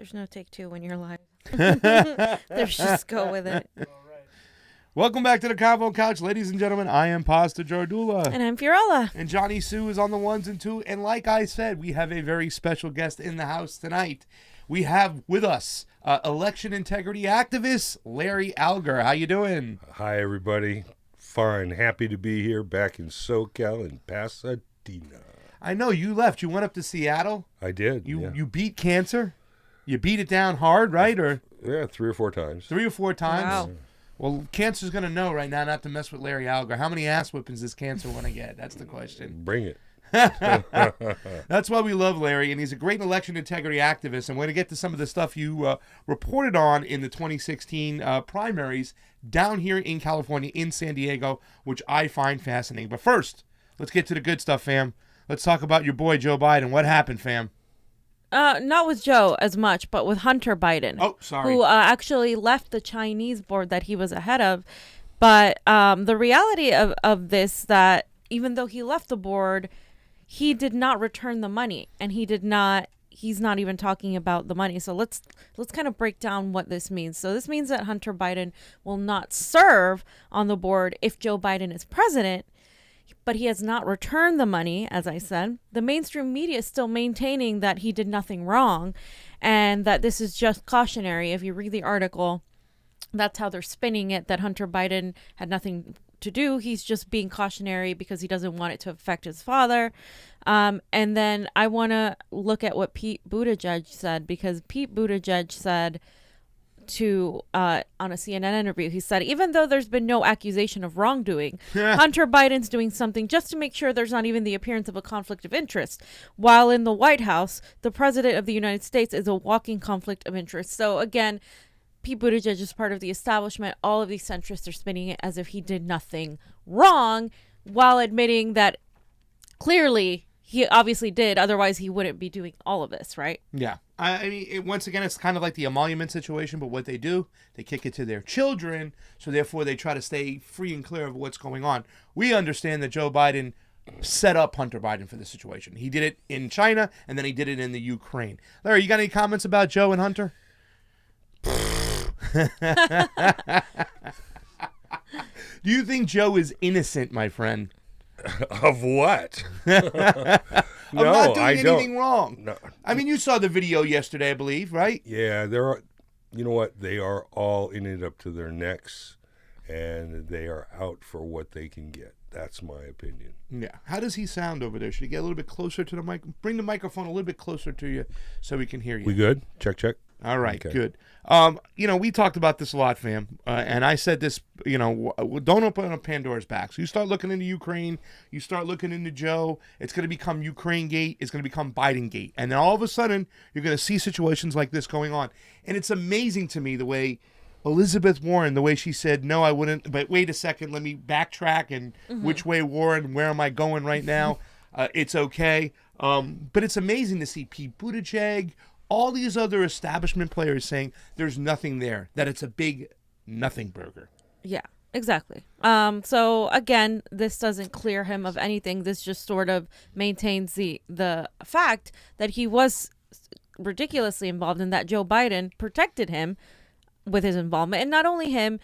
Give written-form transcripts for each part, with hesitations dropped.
There's no take two when you're live. There's just go with it. Welcome back to the CONVO Couch, ladies and gentlemen. I am Pastor Jardula. And I'm Fiorella. And Johnny Sue is on the ones and two. And like I said, we have a very special guest in the house tonight. We have with us election integrity activist Larry Alger. How you doing? Hi, everybody. Fine. Happy to be here back in SoCal in Pasadena. I know you left. You went up to Seattle. I did. You beat cancer. You beat it down hard, right? Or yeah, 3 or 4 times. 3 or 4 times. Wow. Well, cancer's going to know right now not to mess with Larry Alger. How many ass whippings does cancer want to get? That's the question. Bring it. That's why we love Larry, and he's a great election integrity activist. And we're going to get to some of the stuff you reported on in the 2016 primaries down here in California, in San Diego, which I find fascinating. But first, let's get to the good stuff, fam. Let's talk about your boy, Joe Biden. What happened, fam? Not with Joe as much, but with Hunter Biden. Oh, sorry. Who actually left the Chinese board that he was ahead of. But the reality of this, that even though he left the board, he did not return the money, and he's not even talking about the money. So let's kind of break down what this means. So this means that Hunter Biden will not serve on the board if Joe Biden is president, but he has not returned the money, as I said. The mainstream media is still maintaining that he did nothing wrong and that this is just cautionary. If you read the article, that's how they're spinning it, that Hunter Biden had nothing to do. He's just being cautionary because he doesn't want it to affect his father. And then I want to look at what Pete Buttigieg said, because Pete Buttigieg said on a CNN interview, he said, even though there's been no accusation of wrongdoing, Hunter Biden's doing something just to make sure there's not even the appearance of a conflict of interest. While in the White House, the president of the United States is a walking conflict of interest. So again, Pete Buttigieg is part of the establishment. All of these centrists are spinning it as if he did nothing wrong, while admitting that clearly he obviously did. Otherwise, he wouldn't be doing all of this, right? Yeah. I mean, once again, it's kind of like the emolument situation, but what they do, they kick it to their children, so therefore they try to stay free and clear of what's going on. We understand that Joe Biden set up Hunter Biden for this situation. He did it in China, and then he did it in the Ukraine. Larry, you got any comments about Joe and Hunter? Do you think Joe is innocent, my friend? Of what? Of not doing anything don't. wrong. No. I mean, you saw the video yesterday, I believe, right? Yeah, you know what? They are all in it up to their necks, and they are out for what they can get. That's my opinion. Yeah. How does he sound over there? Should he get a little bit closer to the mic? Bring the microphone a little bit closer to you so we can hear you. We good? Check. All right, Okay. good. We talked about this a lot, fam, and I said this, don't open up Pandora's box. You start looking into Ukraine, you start looking into Joe, it's going to become Ukraine Gate, it's going to become Biden Gate, and then all of a sudden, you're going to see situations like this going on. And it's amazing to me the way Elizabeth Warren, the way she said, no, I wouldn't, but wait a second, let me backtrack, and which way, Warren, where am I going right now? It's okay. But it's amazing to see Pete Buttigieg, all these other establishment players saying there's nothing there, that it's a big nothing burger. Yeah, exactly. So again, this doesn't clear him of anything. This just sort of maintains the fact that he was ridiculously involved, and that Joe Biden protected him with his involvement. And not only him,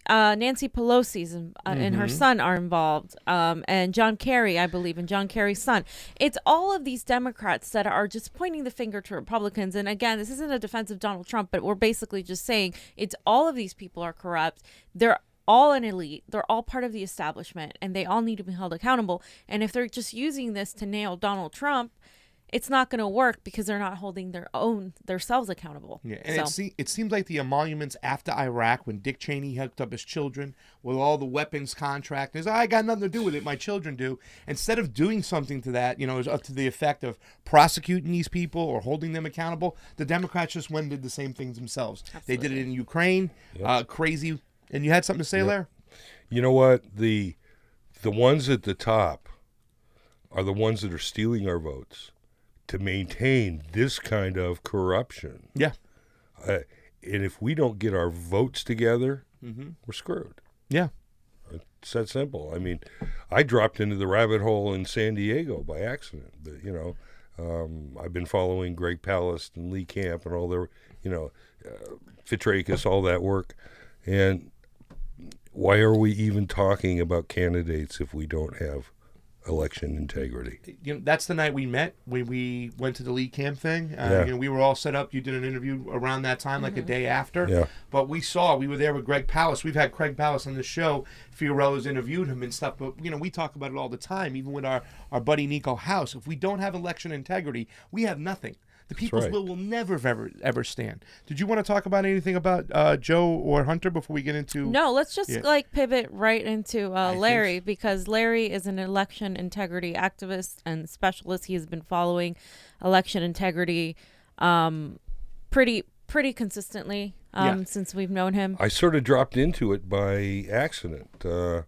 Nancy Pelosi's and her son are involved, and John Kerry, I believe, and John Kerry's son. It's all of these Democrats that are just pointing the finger to Republicans. And again, this isn't a defense of Donald Trump, but we're basically just saying it's all of these people are corrupt. They're all an elite. They're all part of the establishment, and they all need to be held accountable. And if they're just using this to nail Donald Trump, it's not going to work because they're not holding themselves accountable. Yeah, and it seems like the emoluments after Iraq, when Dick Cheney hooked up his children with all the weapons contractors, I got nothing to do with it, my children do. Instead of doing something to that, it was up to the effect of prosecuting these people or holding them accountable, the Democrats just went and did the same things themselves. Absolutely. They did it in Ukraine, crazy. And you had something to say, Larry? You know what? The ones at the top are the ones that are stealing our votes to maintain this kind of corruption. Yeah. And if we don't get our votes together, we're screwed. Yeah. It's that simple. I mean, I dropped into the rabbit hole in San Diego by accident. But, I've been following Greg Palast and Lee Camp and all their, Fitrakis, all that work. And why are we even talking about candidates if we don't have election integrity? That's the night we met when we went to the Lee Camp thing. Yeah. We were all set up. You did an interview around that time, like a day after. Yeah. But we were there with Greg Palast. We've had Greg Palast on the show. Fiorella's interviewed him and stuff. But, we talk about it all the time, even with our buddy Nico House. If we don't have election integrity, we have nothing. The people's right. will never, ever stand. Did you want to talk about anything about Joe or Hunter before we get into... No, let's just pivot right into Larry, so. because Larry is an election integrity activist and specialist. He has been following election integrity pretty consistently since we've known him. I sort of dropped into it by accident. There's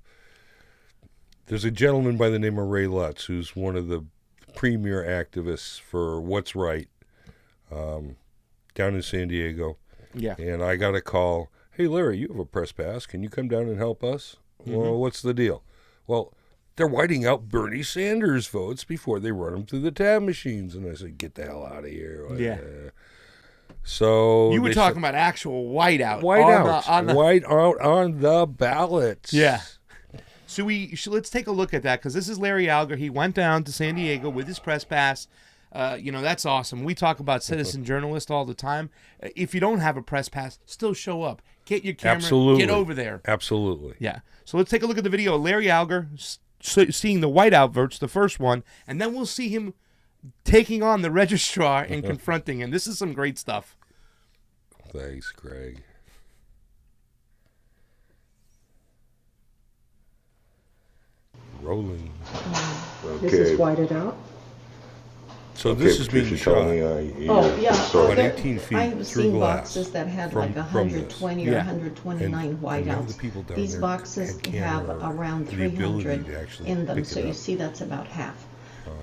a gentleman by the name of Ray Lutz, who's one of the premier activists for what's right down in San Diego. Yeah. And I got a call, hey, Larry, you have a press pass. Can you come down and help us? Well, what's the deal? Well, they're whiting out Bernie Sanders votes before they run them through the tab machines. And I said, get the hell out of here. Yeah. So you were talking about actual whiteout. Whiteout on the ballots. Yeah. So let's take a look at that, because this is Larry Alger. He went down to San Diego with his press pass. That's awesome. We talk about citizen journalists all the time. If you don't have a press pass, still show up. Get your camera. Absolutely. Get over there. Absolutely. Yeah. So let's take a look at the video. Larry Alger seeing the whiteout votes, the first one, and then we'll see him taking on the registrar and confronting him. This is some great stuff. Thanks, Greg. Rolling. This is whited out. So this is being shot Oh, yeah. about 18 feet I've through seen glass boxes that had from- like from 120 this. or Yeah. 129 And none of the whiteouts. people down These there boxes had have camera around or the ability 300 to actually in them, pick so it you up. see that's about half.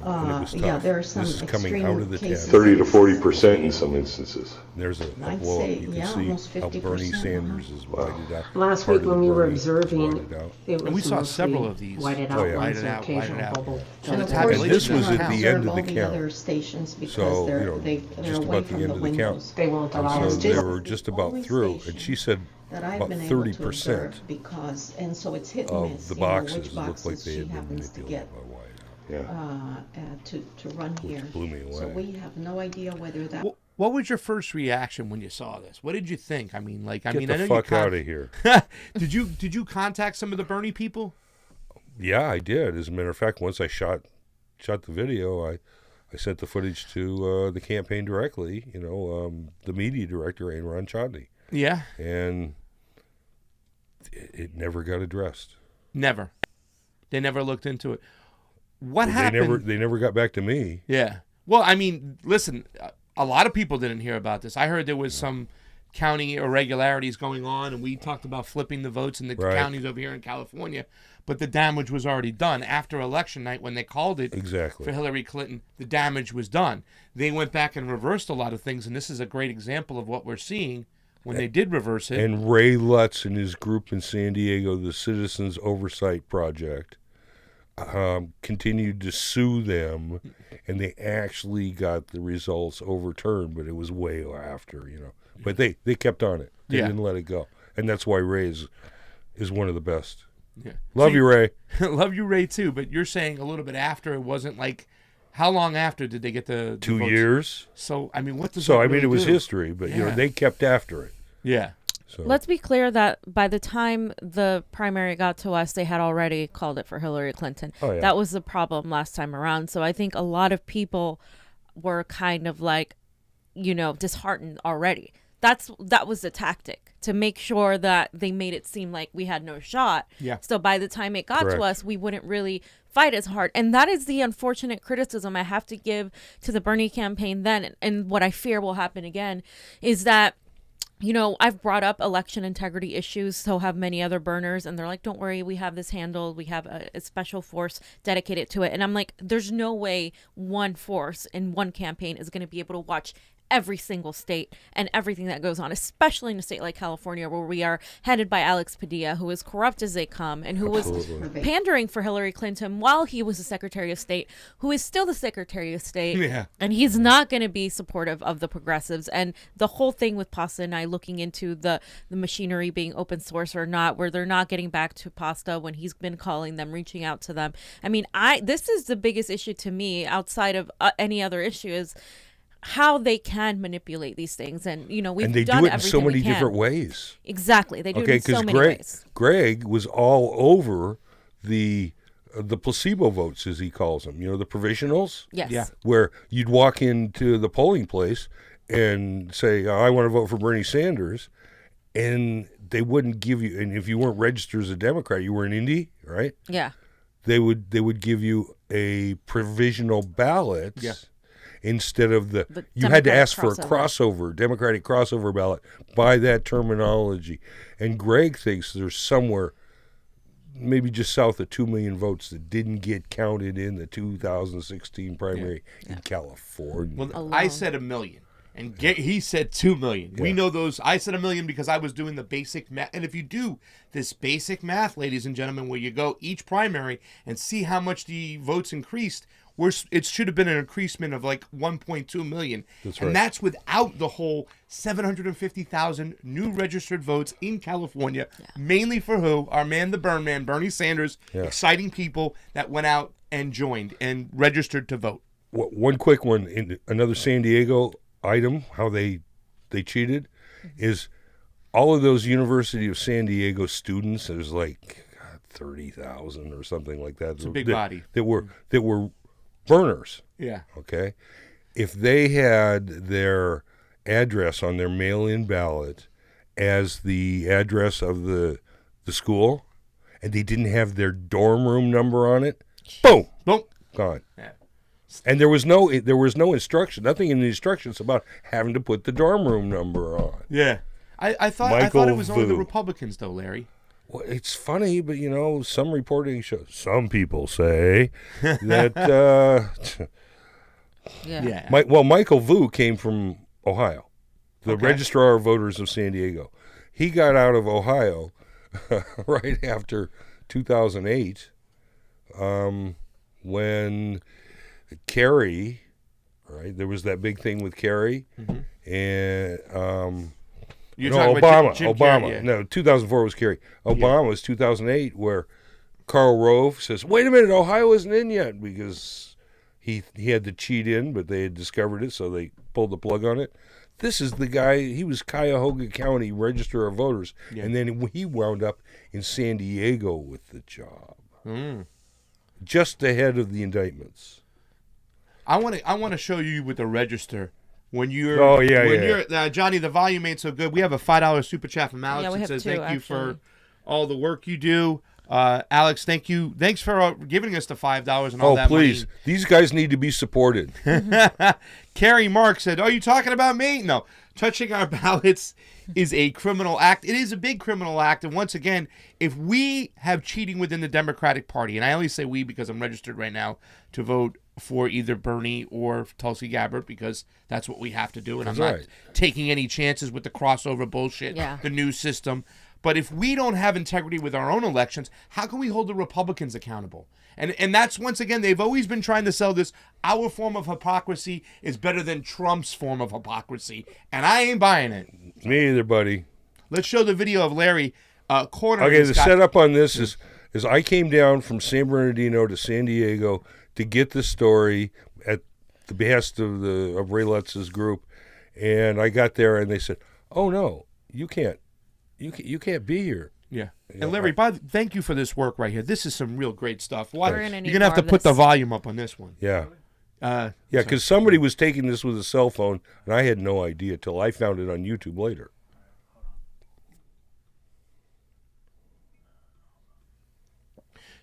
And it was Yeah, tough. there are some This is coming extreme out of the cases. tab. 30 to 40% in some instances. There's a I'd blow say, up. You can yeah, see almost how Bernie 50%, Sanders is whited out. Last Part week of when the we were Bernie is observing, whited out. it was And we saw mostly several of these. whited Oh, out yeah. ones Whited and out, whited occasional out. bubble. So And the of course, tabulation you This was can't at the observe end of all the the count. other stations because So, they're just away about the from end the of the count. windows. They won't And allow so us they to. were just about through. And she said That I've about been able 30% to observe because, and so it's hit and of miss, the you know, boxes which looked like boxes they she had been happens to manipulated get by whiteout. Yeah. to run here. blew me So away. we have no idea whether that. What was your first reaction when you saw this? What did you think? I mean, Get I know the you fuck out of here. Did you contact some of the Bernie people? Yeah, I did. As a matter of fact, once I shot the video, I sent the footage to the campaign directly, the media director, Ron Chodny. Yeah. And it never got addressed. Never. They never looked into it. What happened? They never got back to me. Yeah. Well, I mean, listen, a lot of people didn't hear about this. I heard there was some county irregularities going on, and we talked about flipping the votes in the Right. counties over here in California, but the damage was already done. After election night, when they called it Exactly. for Hillary Clinton, the damage was done. They went back and reversed a lot of things, and this is a great example of what we're seeing when they did reverse it. And Ray Lutz and his group in San Diego, the Citizens Oversight Project, continued to sue them, and they actually got the results overturned, but it was way after, But they kept on it. They Yeah. didn't let it go. And that's why Ray is one of the best. Yeah. Love So you, Ray. Love you, Ray, too, but you're saying a little bit after. It wasn't like, how long after did they get the 2 votes? years. So, I mean, what does So, that I mean, really it was do? history, but, Yeah. they kept after it. Yeah. So Let's be clear that by the time the primary got to us, they had already called it for Hillary Clinton. Oh, yeah. That was the problem last time around. So I think a lot of people were kind of like, disheartened already. That was the tactic, to make sure that they made it seem like we had no shot. Yeah. So by the time it got Correct. to us, we wouldn't really fight as hard. And that is the unfortunate criticism I have to give to the Bernie campaign then. And what I fear will happen again is that, I've brought up election integrity issues, so have many other burners, and they're like, don't worry, we have this handled. We have a special force dedicated to it. And I'm like, there's no way one force in one campaign is going to be able to watch every single state and everything that goes on, especially in a state like California, where we are headed by Alex Padilla, who is corrupt as they come and who was pandering for Hillary Clinton while he was the Secretary of State, who is still the Secretary of State. Yeah. And he's not going to be supportive of the progressives. And the whole thing with Pasta and I looking into the machinery being open source or not, where they're not getting back to Pasta when he's been calling them, reaching out to them. I mean, this is the biggest issue to me outside of any other issue is how they can manipulate these things. And, you know, we've and they done do it in everything so we many can. different ways. Exactly. They do it Okay, in so because many ways. Greg was all over the placebo votes, as he calls them. You know, the provisionals. Yes. Yeah. Where you'd walk into the polling place and say, I want to vote for Bernie Sanders, and they wouldn't give you. And if you weren't registered as a Democrat, you were in Indy, right? Yeah. They would give you a provisional ballot. Yeah. Instead of The you had to Democratic ask for a crossover, Democratic crossover ballot by that terminology. And Greg thinks there's somewhere, maybe just south of 2 million votes that didn't get counted in the 2016 primary in California. Well, I said 1 million. And he said 2 million. We know those. I said 1 million because I was doing the basic math. And if you do this basic math, ladies and gentlemen, where you go each primary and see how much the votes increased, it should have been an increasement of like 1.2 million. That's right. And that's without the whole 750,000 new registered votes in California, mainly for who? Our man, the Burn Man, Bernie Sanders, exciting people that went out and joined and registered to vote. One quick one, in another San Diego item, how they cheated, is all of those University of San Diego students, there's like 30,000 or something like that. It's a big body. That were burners. Yeah. Okay. If they had their address on their mail-in ballot as the address of the school, and they didn't have their dorm room number on it, boom, gone. Yeah. And there was no instruction, nothing in the instructions about having to put the dorm room number on. Yeah. I thought it was only the Republicans, though, Larry. Well, it's funny, but you know, some reporting shows. Some people say that. Yeah. Michael Vu came from Ohio, the Registrar of Voters of San Diego. He got out of Ohio right after 2008, when Kerry, right? There was that big thing with Kerry, and. You're no, talking Obama. about Jim Obama. Carrey, yeah. No, 2004 was Kerry. Obama was 2008, where Karl Rove says, "Wait a minute, Ohio isn't in yet," because he had to cheat in, but they had discovered it, so they pulled the plug on it. This is the guy. He was Cuyahoga County Register of Voters, and then he wound up in San Diego with the job, just ahead of the indictments. I want to show you with the register. When you're Johnny, the volume ain't so good. We have a $5 super chat from Alex that says thank you for all the work you do. Alex, thank you. Thanks for giving us the $5 and all that please. money. These guys need to be supported. Carrie Mark said, "Are you talking about me?" No. Touching our ballots is a criminal act. It is a big criminal act. And once again, if we have cheating within the Democratic Party, and I only say we because I'm registered right now to vote for either Bernie or Tulsi Gabbard, because that's what we have to do. And I'm not taking any chances with the crossover bullshit, the new system. But if we don't have integrity with our own elections, how can we hold the Republicans accountable? And that's, once again, they've always been trying to sell this. Our form of hypocrisy is better than Trump's form of hypocrisy. And I ain't buying it. Me either, buddy. Let's show the video of Larry cornering. Okay, the setup on this is I came down from San Bernardino to San Diego to get the story at the behest of Ray Lutz's group, and I got there and they said, "Oh no, you can't be here." Yeah. And Larry, thank you for this work right here. This is some real great stuff. You're need gonna have to more of put the this. volume up on this one. Yeah. Because somebody was taking this with a cell phone, and I had no idea till I found it on YouTube later.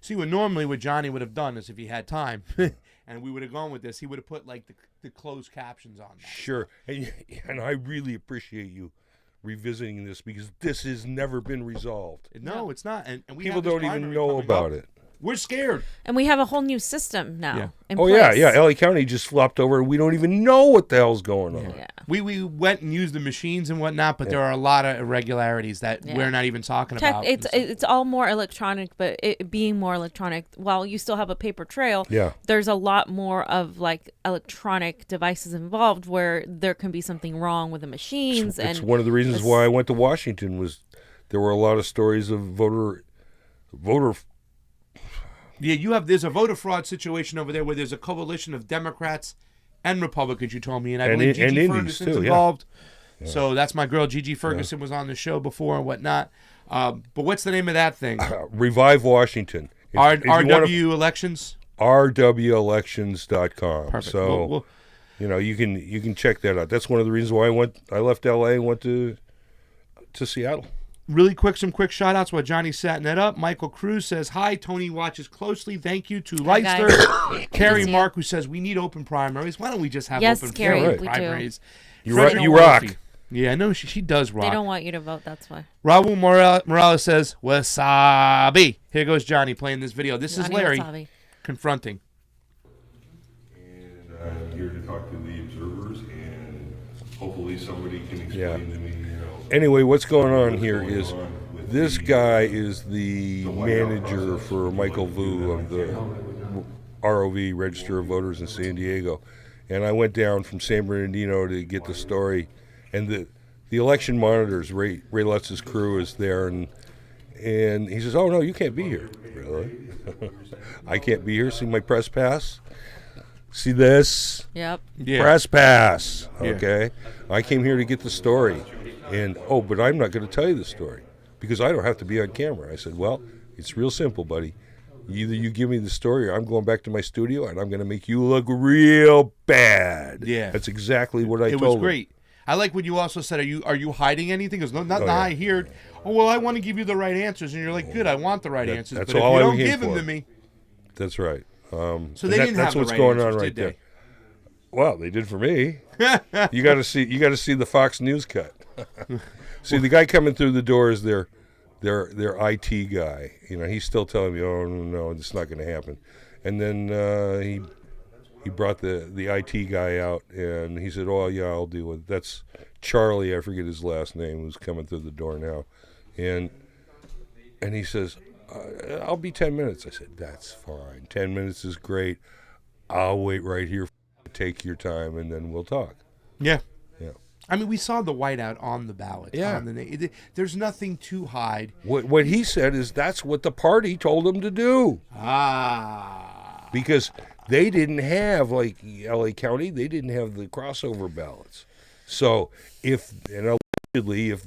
See, what Johnny would have done is, if he had time, and we would have gone with this, he would have put like the closed captions on that. Sure, and I really appreciate you revisiting this, because this has never been resolved. No, it's not. And we People have this don't even primary know coming about up. it. We're scared. And we have a whole new system now. Yeah. In Oh place. yeah. LA County just flopped over, and we don't even know what the hell's going on. Yeah. We went and used the machines and whatnot, but there are a lot of irregularities that Yeah. we're not even talking about. It's all more electronic, but it being more electronic, while you still have a paper trail, Yeah. there's a lot more of like electronic devices involved where there can be something wrong with the machines. It's one of the reasons why I went to Washington was there were a lot of stories of voter. Yeah, there's a voter fraud situation over there where there's a coalition of Democrats and Republicans, you told me, and I believe Gigi Indies, Ferguson's too, yeah. involved. So that's my girl, Gigi Ferguson, was on the show before and whatnot. But what's the name of that thing? Revive Washington. RW Elections? RWelections.com. Perfect. So We'll- you can check that out. That's one of the reasons why I left LA and went to Seattle. Really quick, some quick shout outs while Johnny's setting that up. Michael Cruz says, hi, Tony watches closely. Thank you to Hi, Leicester. guys. Carrie Good to see Mark, who says, we need open primaries. Why don't we just have Yes, open Carrie, we do. primaries? You Frederick rock. Murphy. Yeah, I know she does rock. They don't want you to vote, that's why. Raul Morales says, wasabi. Here goes Johnny playing this video. This is Johnny Larry Wasabi. confronting. And I'm here to talk to the observers, and hopefully somebody can explain Yeah. to me, Anyway, what's going on here going is on with this the, guy is the White House manager process for and Michael what to do Vu of that. the ROV, Register of Voters in San Diego. And I went down from San Bernardino to get the story. And the election monitors, Ray Lutz's crew is there. And he says, oh, no, you can't be here. Really? I can't be here? See my press pass? See this? Yep. Yeah. Press pass. Yeah. Okay. I came here to get the story. And, but I'm not going to tell you the story because I don't have to be on camera. I said, well, it's real simple, buddy. Either you give me the story or I'm going back to my studio and I'm going to make you look real bad. Yeah. That's exactly what I It told was him. great. I like when you also said, are you hiding anything? Because nothing yeah. I hear. Oh, well, I want to give you the right answers. And you're like, good, I want the right answers. that's But if all you I don't came give them for. to me. That's right. So they didn't that's have the what's right going answers, on right did there. Well, they did for me. You got to see the Fox News cut. See, the guy coming through the door is their IT guy. He's still telling me, oh no, it's not going to happen. And then he brought the IT guy out, and he said, oh yeah, I'll deal with it. That's Charlie, I forget his last name, who's coming through the door now, and he says, I'll be 10 minutes. I said, that's fine. 10 minutes is great. I'll wait right here. Take your time, and then we'll talk. Yeah. Yeah. I mean, we saw the whiteout on the ballot. Yeah. There's nothing to hide. What he said is that's what the party told him to do. Because they didn't have, like LA County, they didn't have the crossover ballots. So allegedly, if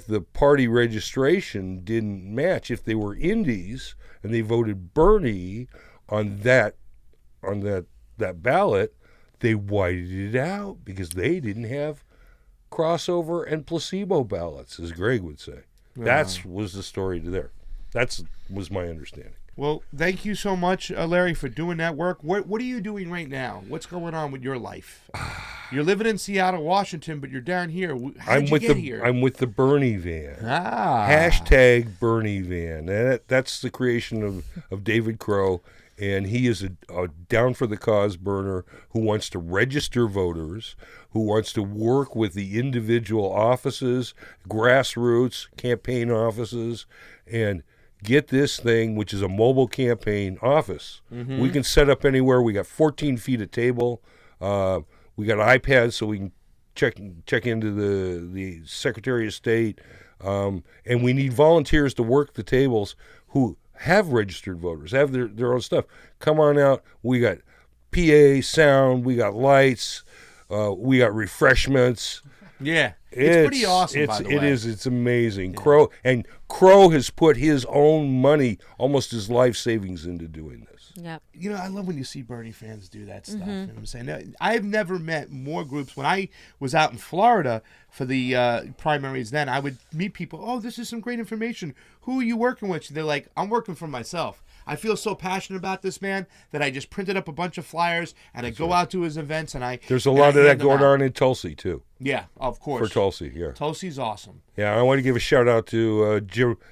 the party registration didn't match, if they were indies and they voted Bernie on that ballot, they whited it out because they didn't have crossover and placebo ballots, as Greg would say. That was the story there. That was my understanding. Well, thank you so much, Larry, for doing that work. What are you doing right now? What's going on with your life? You're living in Seattle, Washington, but you're down here. How'd you get here? I'm with the Bernie van. Hashtag Bernie van. That's the creation of David Crow. And he is a down for the cause burner who wants to register voters, who wants to work with the individual offices, grassroots campaign offices, and get this thing, which is a mobile campaign office. Mm-hmm. We can set up anywhere. We got 14 feet of table. We got iPads so we can check into the Secretary of State. And we need volunteers to work the tables who have registered voters, have their own stuff. Come on out. We got PA, sound, we got lights, we got refreshments. Yeah. It's pretty awesome, by the way. It is. It's amazing. Yeah. Crow has put his own money, almost his life savings, into doing this. Yep. I love when you see Bernie fans do that stuff. You know what I'm saying? I've never met more groups. When I was out in Florida for the primaries then, I would meet people. Oh, this is some great information. Who are you working with? They're like, I'm working for myself. I feel so passionate about this man that I just printed up a bunch of flyers and I go out to his events and I. There's a lot of that going on in Tulsi too. Yeah, of course. For Tulsi, yeah. Tulsi's awesome. Yeah, I want to give a shout out to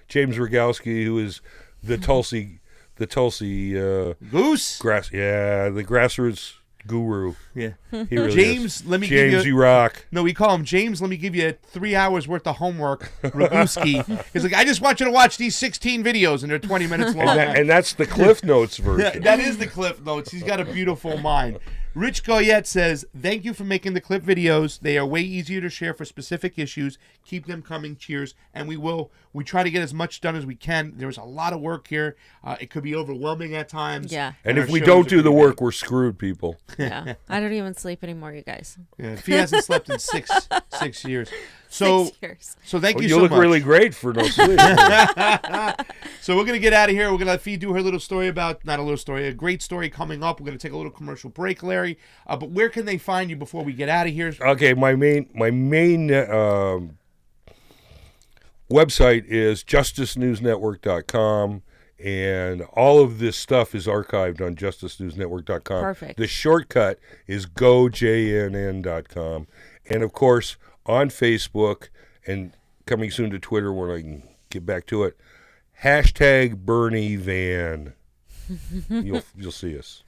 James Rogowski, who is the Tulsi the Tulsi Goose. the grassroots guru. Yeah. He really James, is. let me give James, you. you rock. No, we call him James. Let me give you 3 hours worth of homework. Raguski. He's like, I just want you to watch these 16 videos, and they're 20 minutes long. And that's the Cliff Notes version. That is the Cliff Notes. He's got a beautiful mind. Rich Goyette says, thank you for making the clip videos. They are way easier to share for specific issues. Keep them coming. Cheers. And we will. We try to get as much done as we can. There's a lot of work here. It could be overwhelming at times. Yeah. And our if we shows don't are do the pretty work, we're screwed, people. Yeah. I don't even sleep anymore, you guys. big. Yeah, if he hasn't slept in six years. So, 6 years. so thank Well, you you so look much. really great for no sleep. So we're going to get out of here. We're going to let Fee do her little story about, not a little story, a great story coming up. We're going to take a little commercial break, Larry. But where can they find you before we get out of here? Okay, my main website is justicenewsnetwork.com, and all of this stuff is archived on justicenewsnetwork.com. Perfect. The shortcut is gojnn.com, and of course on Facebook and coming soon to Twitter when I can get back to it. #BernieVan. You'll see us.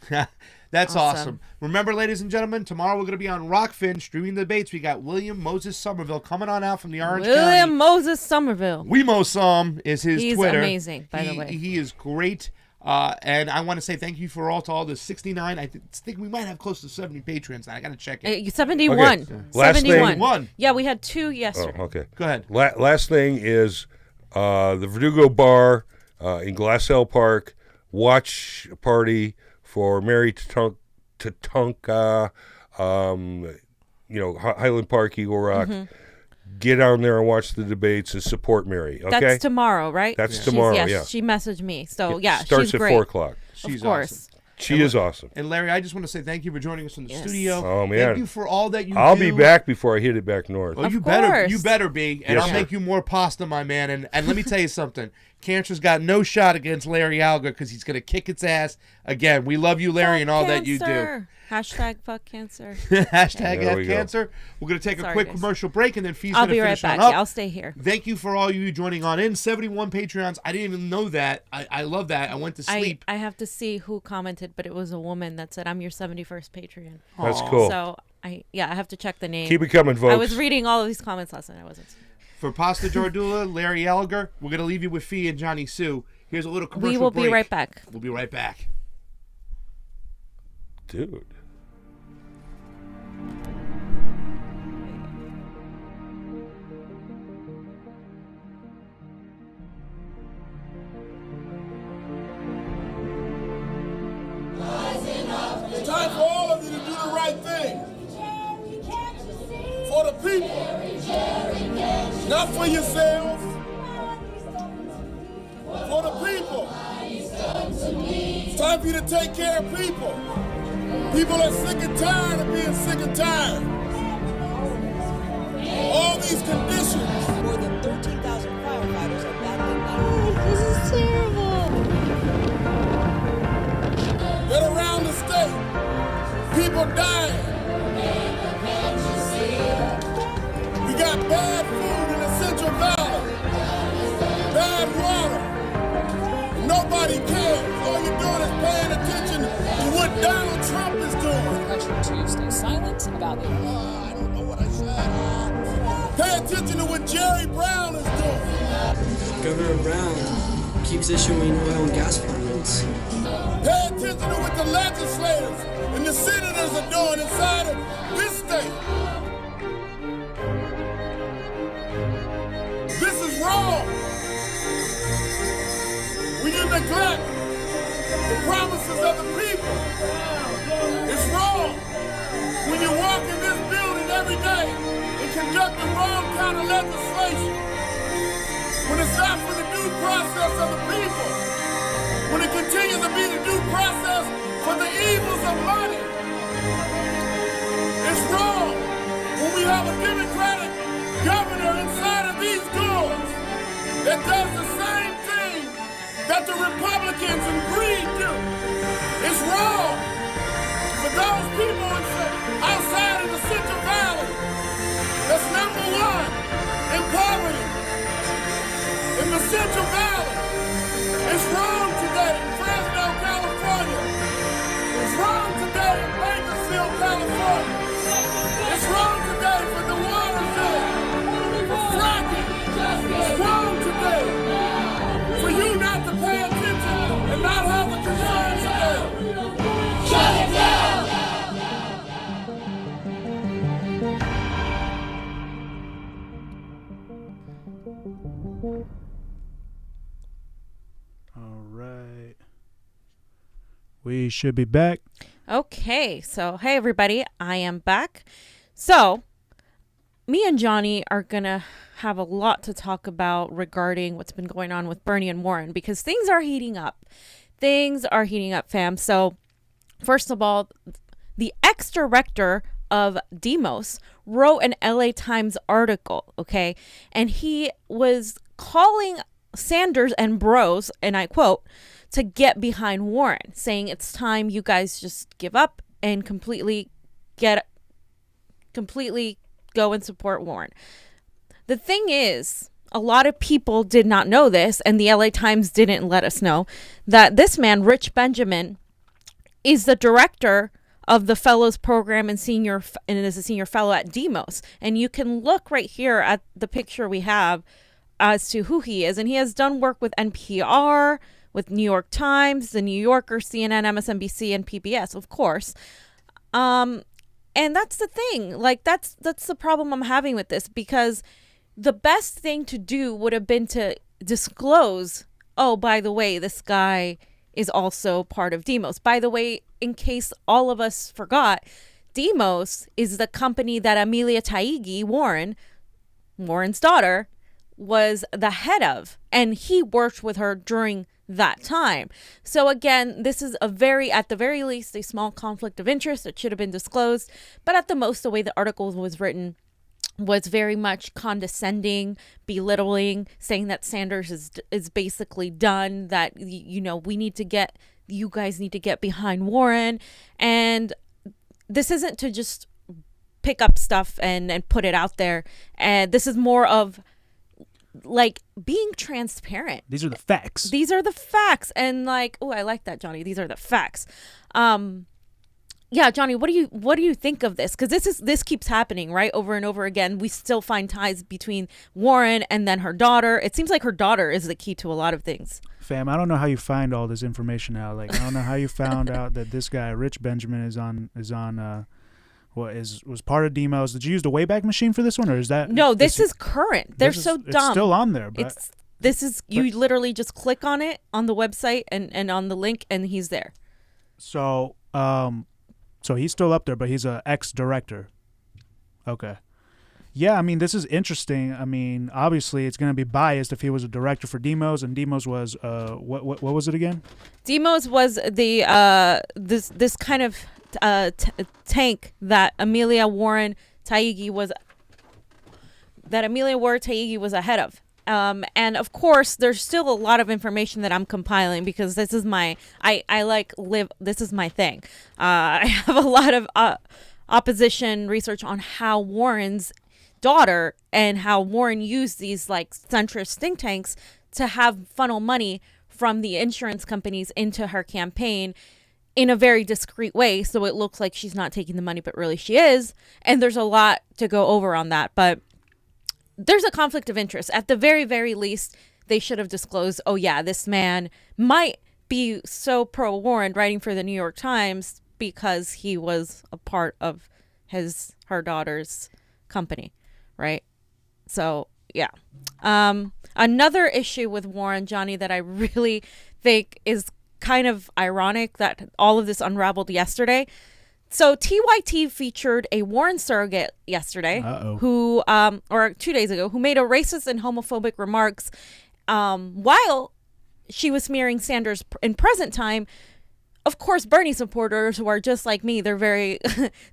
That's Awesome. awesome. Remember, ladies and gentlemen, tomorrow we're going to be on Rockfin streaming the debates. We got William Moses Somerville coming on out from the Orange William County. Moses Somerville. Wemos is his He's Twitter. amazing, by the way. He is great. And I want to say thank you to all the 69. I think we might have close to 70 Patreons now. I got to check it. 71. Okay. Last 71. thing- Yeah, we had 2 yesterday. Oh, okay. Go ahead. Last thing is the Verdugo Bar in Glassell Park. Watch party for Mary Tatanka, Highland Park, Eagle Rock. Get down there and watch the debates and support Mary. Okay, That's tomorrow, right? That's She's- tomorrow, yes, yeah. She messaged me. So, yeah, starts she's at great. 4:00. She's Of course. awesome. She is awesome. And Larry, I just want to say thank you for joining us in the Yes. studio. Oh, man. Thank you for all that you I'll do. be back before I hit it back north. Oh, Of you course. better be, and Yes, I'll sir. make you more pasta, my man. And let me tell you something. Cancer's got no shot against Larry Alger because he's going to kick its ass again. We love you, Larry, Fuck and all that you do. cancer. Hashtag fuck cancer. Hashtag There we go. #cancer. We're going to take a Sorry, quick guys. commercial break, and then Fee's I'll going to be right finish back. on up. Yeah, I'll stay here. Thank you for all you joining on in. 71 Patreons. I didn't even know that. I love that. I went to sleep. I have to see who commented, but it was a woman that said, I'm your 71st Patreon. That's Aw. cool. So, I have to check the name. Keep it coming, folks. I was reading all of these comments last night. I wasn't. For Pasta Jardula, Larry Alger, we're going to leave you with Fee and Johnny Sue. Here's a little commercial We will break. be right back. We'll be right back. Dude. It's time for all of you to do the right thing. For the people. Not for yourselves. For the people. It's time for you to take care of people. People are sick and tired of being sick and tired. All these conditions. More than 13,000 firefighters are battling now. This is terrible. That around the state, people dying. We got bad food in the Central Valley, bad water. Nobody cares. All you're doing is paying attention to what Donald Trump is doing. Pressure to stay silent about it. I don't know what I said. Pay attention to what Jerry Brown is doing. Governor Brown keeps issuing oil and gas permits. Pay attention to what the legislators and the senators are doing inside of this state. This is wrong. When you neglect the promises of the people, it's wrong. When you walk in this building every day and conduct the wrong kind of legislation, when it's not for the due process of the people, when it continues to be the due process for the evils of money. It's wrong when we have a Democratic governor inside of these doors that does the same thing that the Republicans and greed do. It's wrong for those people outside of the Central Valley that's number one in poverty in the Central Valley. It's wrong today, friends. We should be back. Okay, so hey everybody, I am back. So, me and Johnny are gonna have a lot to talk about regarding what's been going on with Bernie and Warren because things are heating up. Things are heating up, fam. So, first of all, the ex-director of Demos wrote an LA Times article, okay? And he was calling Sanders and bros, and I quote, to get behind Warren, saying it's time you guys just give up and completely go and support Warren. The thing is, a lot of people did not know this, and the LA Times didn't let us know, that this man, Rich Benjamin, is the director of the Fellows Program and is a senior fellow at Demos. And you can look right here at the picture we have as to who he is. And he has done work with NPR, with New York Times, The New Yorker, CNN, MSNBC, and PBS, of course. And that's the thing. Like, that's the problem I'm having with this, because the best thing to do would have been to disclose, oh, by the way, this guy is also part of Demos. By the way, in case all of us forgot, Demos is the company that Amelia Taigi, Warren's daughter, was the head of, and he worked with her during that time. So again, this is at the very least, a small conflict of interest that should have been disclosed. But at the most, the way the article was written was very much condescending, belittling, saying that Sanders is basically done, that, you guys need to get behind Warren. And this isn't to just pick up stuff and put it out there. And this is more of like being transparent. These are the facts. And like, oh, I like that, Johnny. These are the facts. Yeah, Johnny, what do you think of this? Because this keeps happening, right? Over and over again. We still find ties between Warren and then her daughter. It seems like her daughter is the key to a lot of things. Fam, I don't know how you find all this information out. Like, I don't know how you found out that this guy, Rich Benjamin, was part of Demos. Did you use the Wayback Machine for this one, or is that? No, this is current. They're so dumb. It's still on there, but you literally just click on it on the website and on the link, and he's there. So, so he's still up there, but he's an ex-director. Okay. Yeah, I mean, this is interesting. I mean, obviously, it's going to be biased if he was a director for Demos, and Demos was what was it again? Demos was the this kind of tank that Amelia Warren Taigi was a head of. And of course, there's still a lot of information that I'm compiling because this is my this is my thing. I have a lot of opposition research on how Warren's daughter and how Warren used these like centrist think tanks to funnel money from the insurance companies into her campaign in a very discreet way, so it looks like she's not taking the money, but really she is. And there's a lot to go over on that, but there's a conflict of interest. At the very, very least, they should have disclosed, oh yeah, this man might be so pro-Warren writing for the New York Times because he was a part of her daughter's company, right? So, yeah. Another issue with Warren, Johnny, that I really think is kind of ironic that all of this unraveled yesterday. So TYT featured a Warren surrogate yesterday, who, or 2 days ago, who made a racist and homophobic remarks while she was smearing Sanders in present time. Of course, Bernie supporters, who are just like me, they're very,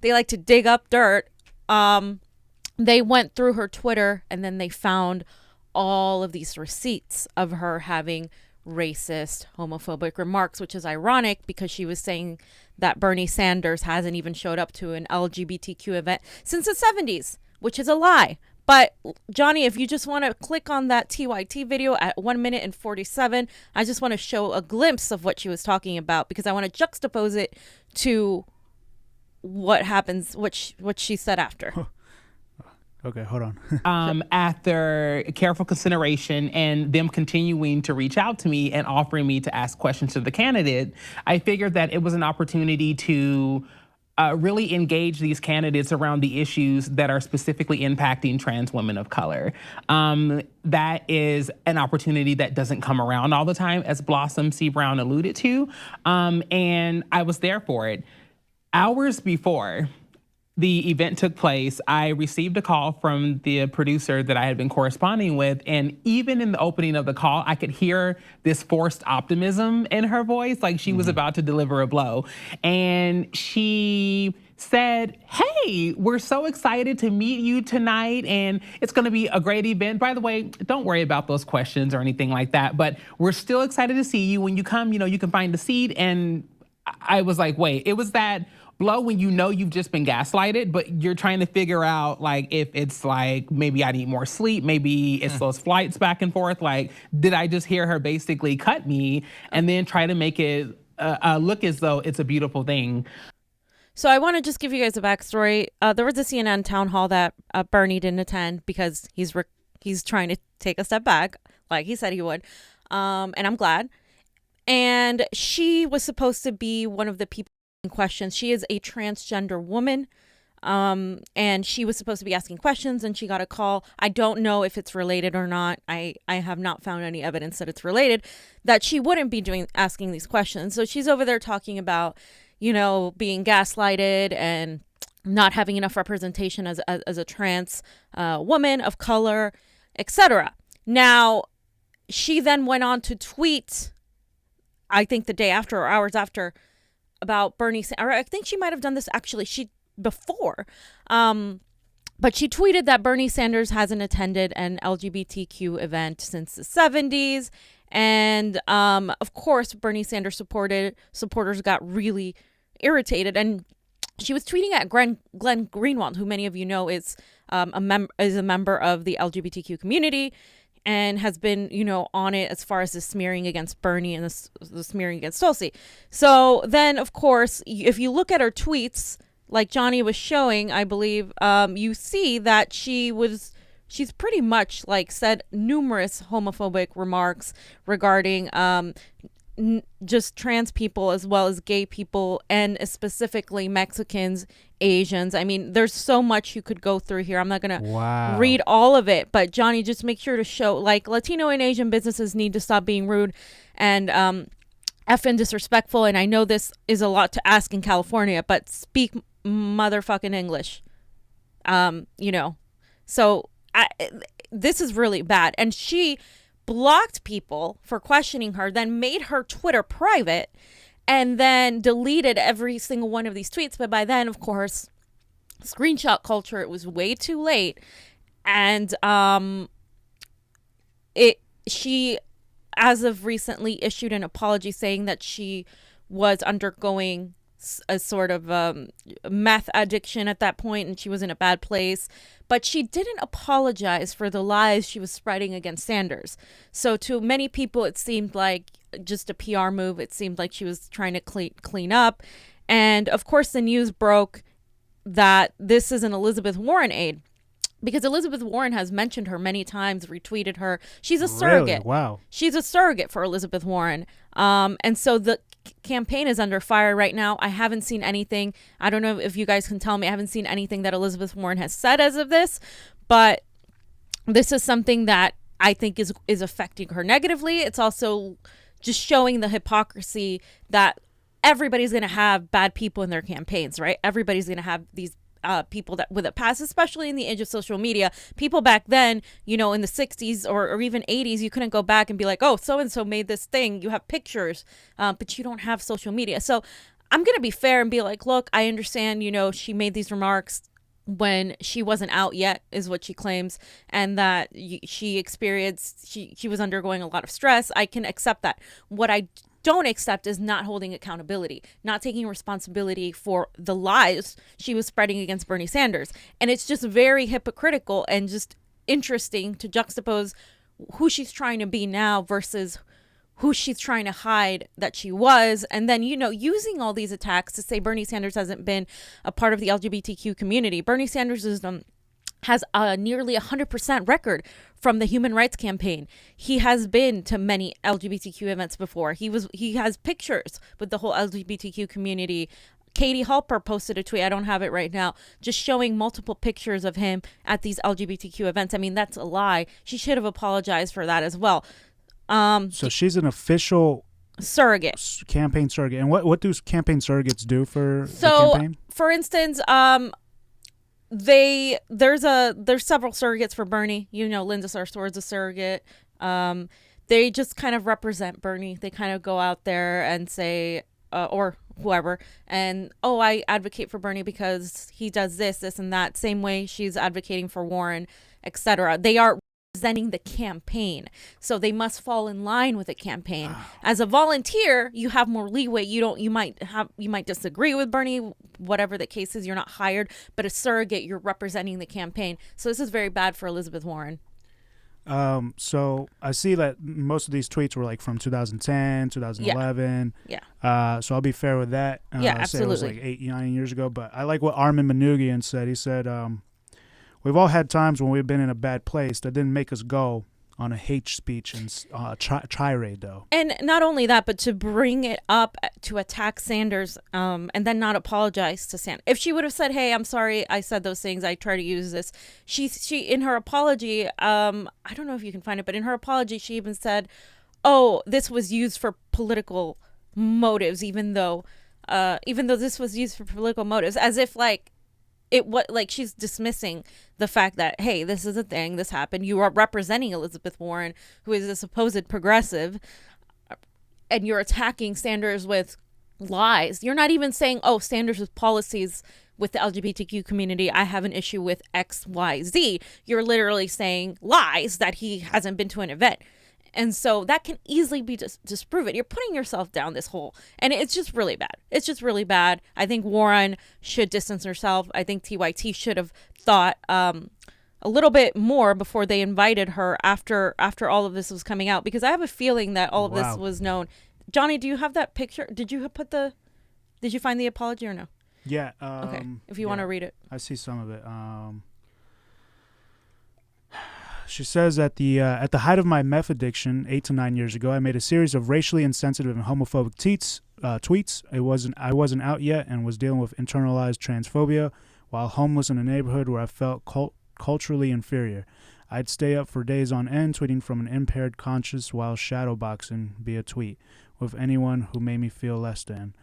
they like to dig up dirt. They went through her Twitter and then they found all of these receipts of her having racist, homophobic remarks, which is ironic because she was saying that Bernie Sanders hasn't even showed up to an LGBTQ event since the 70s, which is a lie. But Johnny, if you just want to click on that TYT video at 1 minute and 47, I just want to show a glimpse of what she was talking about because I want to juxtapose it to what happens, what she said after. Okay, hold on. After careful consideration and them continuing to reach out to me and offering me to ask questions to the candidate, I figured that it was an opportunity to really engage these candidates around the issues that are specifically impacting trans women of color. That is an opportunity that doesn't come around all the time, as Blossom C. Brown alluded to. And I was there for it. Hours before the event took place, I received a call from the producer that I had been corresponding with, and even in the opening of the call, I could hear this forced optimism in her voice, like she was about to deliver a blow. And she said, hey, we're so excited to meet you tonight, and it's gonna be a great event. By the way, don't worry about those questions or anything like that, but we're still excited to see you. When you come, you can find a seat. And I was like, wait, it was that blow when you've just been gaslighted, but you're trying to figure out like if it's like maybe I need more sleep, maybe it's those flights back and forth. Like, did I just hear her basically cut me and then try to make it look as though it's a beautiful thing? So I want to just give you guys a backstory. There was a CNN town hall that Bernie didn't attend because he's trying to take a step back, like he said he would, and I'm glad. And she was supposed to be one of the people in questions. She is a transgender woman, and she was supposed to be asking questions, and she got a call. I don't know if it's related or not. I have not found any evidence that it's related, that she wouldn't be asking these questions. So she's over there talking about, being gaslighted and not having enough representation as a trans woman of color, etc. Now, she then went on to tweet, I think the day after or hours after, about Bernie Sanders. Or I think she might have done this actually before. But she tweeted that Bernie Sanders hasn't attended an LGBTQ event since the 70s. And of course, Bernie Sanders supporters got really irritated. And she was tweeting at Glenn Greenwald, who many of you know is a member of the LGBTQ community, and has been, on it as far as the smearing against Bernie and the smearing against Tulsi. So then, of course, if you look at her tweets, like Jonny was showing, I believe, you see that she's pretty much like said numerous homophobic remarks regarding just trans people as well as gay people, and specifically Mexicans, Asians. I mean, there's so much you could go through here. I'm not going to read all of it, but Jonny, just make sure to show, like, Latino and Asian businesses need to stop being rude and effing disrespectful. And I know this is a lot to ask in California, but speak motherfucking English. So this is really bad. And she blocked people for questioning her, then made her Twitter private, and then deleted every single one of these tweets. But by then, of course, screenshot culture, it was way too late. And she, as of recently, issued an apology saying that she was undergoing a sort of meth addiction at that point, and she was in a bad place. But she didn't apologize for the lies she was spreading against Sanders. So to many people, it seemed like just a PR move. It seemed like she was trying to clean up. And of course, the news broke that this is an Elizabeth Warren aide, because Elizabeth Warren has mentioned her many times, retweeted her. She's a surrogate. Really? Wow. She's a surrogate for Elizabeth Warren. And so the campaign is under fire right now. I haven't seen anything. I don't know if you guys can tell me. I haven't seen anything that Elizabeth Warren has said as of this, but this is something that I think is affecting her negatively. It's also just showing the hypocrisy that everybody's going to have bad people in their campaigns, right? Everybody's going to have these people that with a past, especially in the age of social media. People back then, in the 60s or even 80s, you couldn't go back and be like, oh, so-and-so made this thing. You have pictures, but you don't have social media. So I'm going to be fair and be like, look, I understand, she made these remarks when she wasn't out yet, is what she claims, and that she was undergoing a lot of stress. I can accept that. What I don't accept is not holding accountability, not taking responsibility for the lies she was spreading against Bernie Sanders. And it's just very hypocritical and just interesting to juxtapose who she's trying to be now versus who she's trying to hide that she was. And then, using all these attacks to say Bernie Sanders hasn't been a part of the LGBTQ community. Bernie Sanders has a nearly 100% record from the Human Rights Campaign. He has been to many LGBTQ events before. He has pictures with the whole LGBTQ community Katie Halper posted a tweet, I don't have it right now, just showing multiple pictures of him at these LGBTQ events. I mean, that's a lie. She should have apologized for that as well. So she's an official surrogate, campaign surrogate. And what do campaign surrogates do for the so campaign? for instance, there's several surrogates for Bernie. You know, Linda Sarsour's a surrogate. They just kind of represent Bernie. They kind of go out there and say, or whoever, and I advocate for Bernie because he does this, and that. Same way she's advocating for Warren, etc. They are representing the campaign, so they must fall in line with the campaign. As a volunteer, you have more leeway. You might disagree with Bernie, whatever the case is. You're not hired, but a surrogate, you're representing the campaign. So this is very bad for Elizabeth Warren. So I see that most of these tweets were like from 2010, 2011. Yeah. So I'll be fair with that. Yeah, I say it was absolutely. like 8-9 years ago. But I like what Armin Manugian said. He said, we've all had times when we've been in a bad place that didn't make us go on a hate speech and tirade, though. And not only that, but to bring it up to attack Sanders, and then not apologize to Sanders. If she would have said, "Hey, I'm sorry, I said those things. I try to use this." She in her apology, I don't know if you can find it, but in her apology, she even said, "Oh, this was used for political motives," even though this was used for political motives, as if like she's dismissing the fact that, hey, this is a thing, this happened. You are representing Elizabeth Warren, who is a supposed progressive, and you're attacking Sanders with lies. You're not even saying, oh, Sanders' policies with the LGBTQ community, I have an issue with X, Y, Z. You're literally saying lies that he hasn't been to an event. And so that can easily be disproven. You're putting yourself down this hole. And it's just really bad. It's just really bad. I think Warren should distance herself. I think TYT should have thought a little bit more before they invited her after all of this was coming out. Because I have a feeling that all of this was known. Johnny, do you have that picture? Did you find the apology or no? Yeah. Okay. If you want to read it. I see some of it. She says, at the height of my meth addiction 8 to 9 years ago, I made a series of racially insensitive and homophobic tweets. I wasn't out yet and was dealing with internalized transphobia while homeless in a neighborhood where I felt culturally inferior. I'd stay up for days on end tweeting from an impaired conscience while shadowboxing via tweet with anyone who made me feel less than.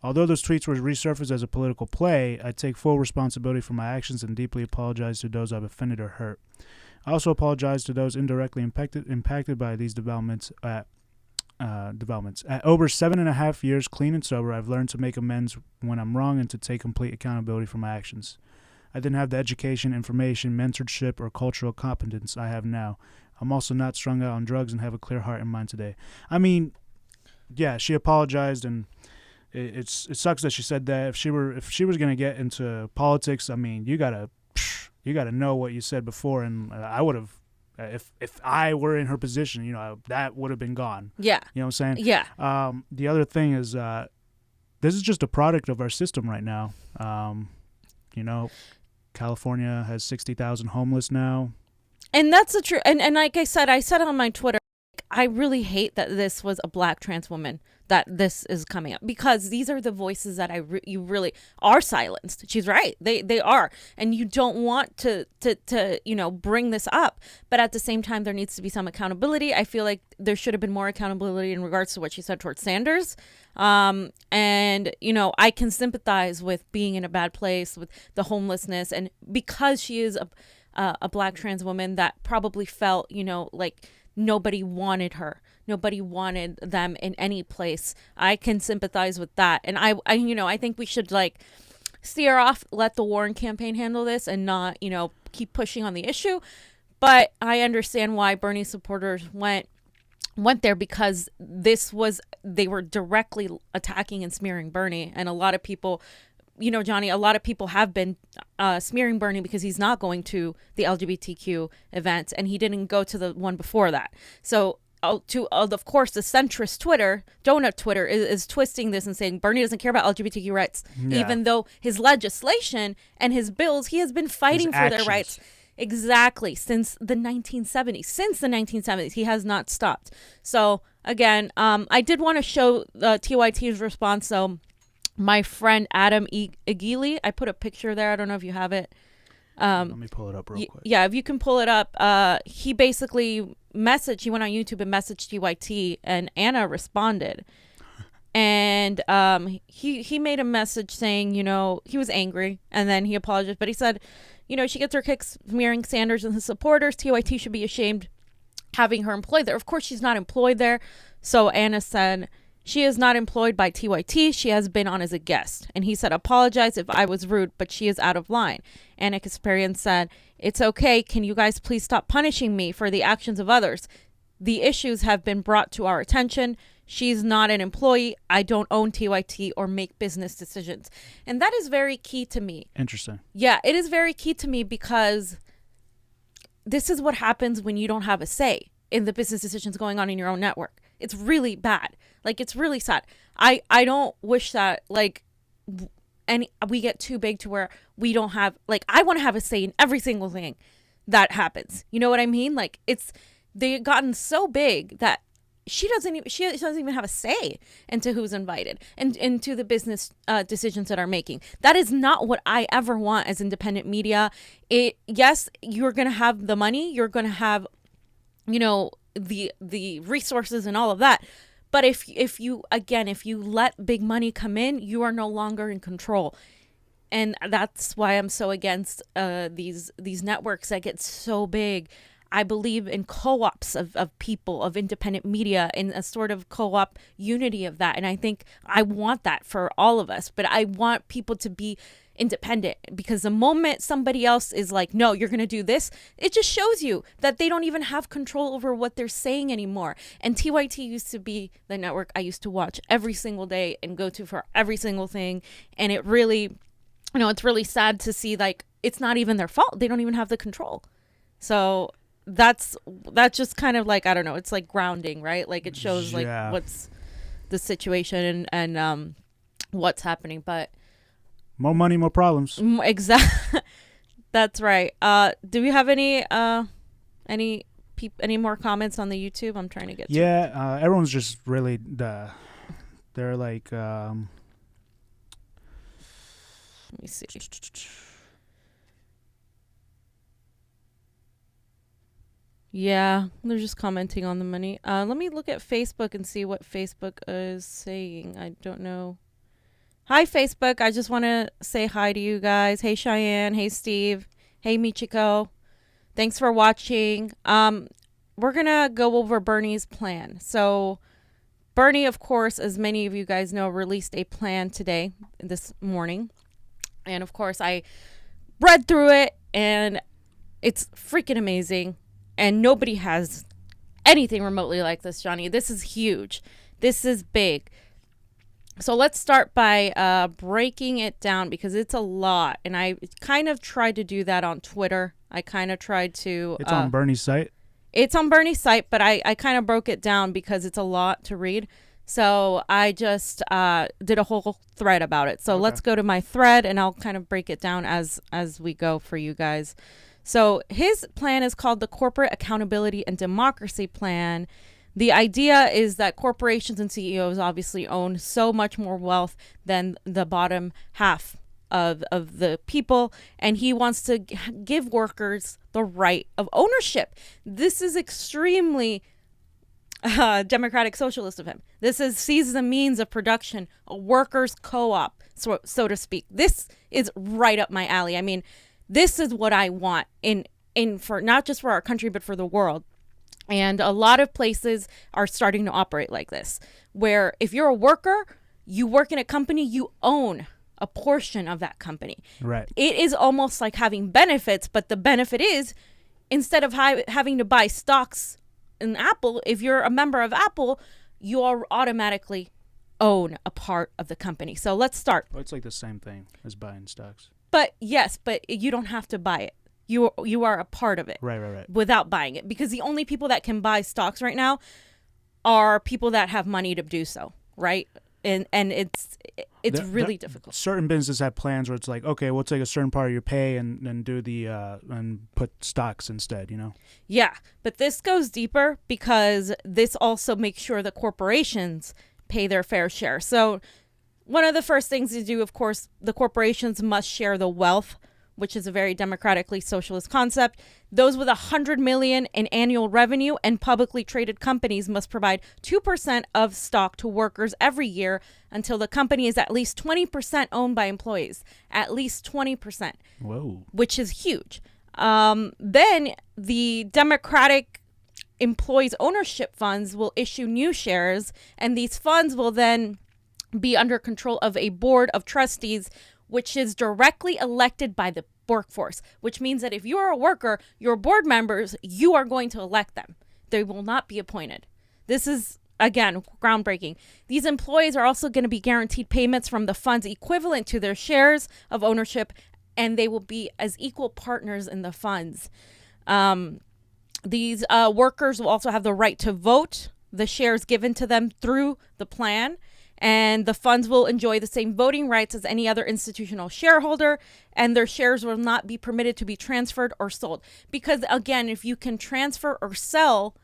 Although those tweets were resurfaced as a political play, I take full responsibility for my actions and deeply apologize to those I've offended or hurt. I also apologize to those indirectly impacted by these developments. At over 7.5 years clean and sober, I've learned to make amends when I'm wrong and to take complete accountability for my actions. I didn't have the education, information, mentorship, or cultural competence I have now. I'm also not strung out on drugs and have a clear heart and mind today. I mean, yeah, she apologized, and it sucks that she said that. If she was gonna get into politics, I mean, you gotta know what you said before, and I would have, if I were in her position, that would have been gone. Yeah. You know what I'm saying? Yeah. The other thing is, this is just a product of our system right now. California has 60,000 homeless now. And that's the truth. And like I said on my Twitter, I really hate that this was a black trans woman that this is coming up, because these are the voices that you really are silenced. She's right. They are. And you don't want to bring this up. But at the same time, there needs to be some accountability. I feel like there should have been more accountability in regards to what she said towards Sanders. And, I can sympathize with being in a bad place with the homelessness. And because she is a black trans woman that probably felt, like nobody wanted her. Nobody wanted them in any place. I can sympathize with that. And I think we should steer off, let the Warren campaign handle this and not, keep pushing on the issue. But I understand why Bernie supporters went there, because they were directly attacking and smearing Bernie. And a lot of people, Johnny, a lot of people have been smearing Bernie because he's not going to the LGBTQ events, and he didn't go to the one before that. So of course, the centrist donut Twitter is twisting this and saying Bernie doesn't care about LGBTQ rights, even though his legislation and his bills, he has been fighting for their rights. Exactly. Since the 1970s. He has not stopped. So again, I did want to show TYT's response. So my friend Adam Igili. I put a picture there. I don't know if you have it. Let me pull it up real quick. Yeah, if you can pull it up. He basically messaged. He went on YouTube and messaged TYT, and Anna responded. And he made a message saying, you know, he was angry, and then he apologized. But he said, you know, she gets her kicks smearing Sanders and his supporters. TYT should be ashamed having her employed there. Of course, she's not employed there. So Anna said, she is not employed by TYT. She has been on as a guest. And he said, apologize if I was rude, but she is out of line. Anna Kasparian said, it's okay. Can you guys please stop punishing me for the actions of others? The issues have been brought to our attention. She's not an employee. I don't own TYT or make business decisions. And that is very key to me. Interesting. Yeah, it is very key to me because this is what happens when you don't have a say in the business decisions going on in your own network. It's really bad. Like, it's really sad. I don't wish that, like, we get too big to where we don't have, like, I want to have a say in every single thing that happens. You know what I mean? Like, they've gotten so big that she doesn't even have a say into who's invited and into the business decisions that are making. That is not what I ever want as independent media. Yes, you're going to have the money, you're going to have, you know, the resources and all of that. But if you let big money come in, you are no longer in control. And that's why I'm so against these networks that get so big. I believe in co-ops of people, of independent media, in a sort of co-op unity of that. And I think I want that for all of us. But I want people to be independent, because the moment somebody else is like, no, you're going to do this, it just shows you that they don't even have control over what they're saying anymore. And TYT used to be the network I used to watch every single day and go to for every single thing. And it really, you know, it's really sad to see, like, it's not even their fault. They don't even have the control. So that's just kind of like, I don't know, it's like grounding, right? Like, it shows like what's the situation and what's happening. But more money, more problems. Exactly. That's right. Do we have any more comments on the YouTube? I'm trying to get to everyone's just really they're like let me see. Yeah, they're just commenting on the money. Let me look at Facebook and see what Facebook is saying. I don't know. Hi, Facebook. I just want to say hi to you guys. Hey, Cheyenne. Hey, Steve. Hey, Michiko. Thanks for watching. We're going to go over Bernie's plan. So Bernie, of course, as many of you guys know, released a plan this morning. And, of course, I read through it, and it's freaking amazing. And nobody has anything remotely like this, Johnny. This is huge. This is big. So let's start by breaking it down, because it's a lot. And I kind of tried to do that on Twitter. I kind of tried to... It's on Bernie's site? It's on Bernie's site, but I kind of broke it down because it's a lot to read. So I just did a whole thread about it. So let's go to my thread, and I'll kind of break it down as we go for you guys. So his plan is called the Corporate Accountability and Democracy Plan. The idea is that corporations and CEOs obviously own so much more wealth than the bottom half of the people, and he wants to give workers the right of ownership. This is extremely democratic socialist of him. This sees the means of production, a workers' co-op, so to speak. This is right up my alley. I mean, this is what I want in for not just for our country, but for the world. And a lot of places are starting to operate like this, where if you're a worker, you work in a company, you own a portion of that company. Right. It is almost like having benefits, but the benefit is, instead of having to buy stocks in Apple, if you're a member of Apple, you are automatically own a part of the company. So let's start. Well, it's like the same thing as buying stocks. But yes, but you don't have to buy it. You are a part of it. Right. Without buying it. Because the only people that can buy stocks right now are people that have money to do so, right? And it's really difficult. Certain businesses have plans where it's like, okay, we'll take a certain part of your pay and do the and put stocks instead, you know? Yeah, but this goes deeper, because this also makes sure that corporations pay their fair share. So one of the first things to do, of course, the corporations must share the wealth, which is a very democratically socialist concept. Those with 100 million in annual revenue and publicly traded companies must provide 2% of stock to workers every year until the company is at least 20% owned by employees. At least 20%. Whoa. Which is huge. Then the Democratic employees ownership funds will issue new shares, and these funds will then be under control of a board of trustees, which is directly elected by the workforce, which means that if you're a worker, your board members, you are going to elect them. They will not be appointed. This is, again, groundbreaking. These employees are also going to be guaranteed payments from the funds equivalent to their shares of ownership, and they will be as equal partners in the funds. These workers will also have the right to vote the shares given to them through the plan, and the funds will enjoy the same voting rights as any other institutional shareholder, and their shares will not be permitted to be transferred or sold. Because, again, if you can transfer or sell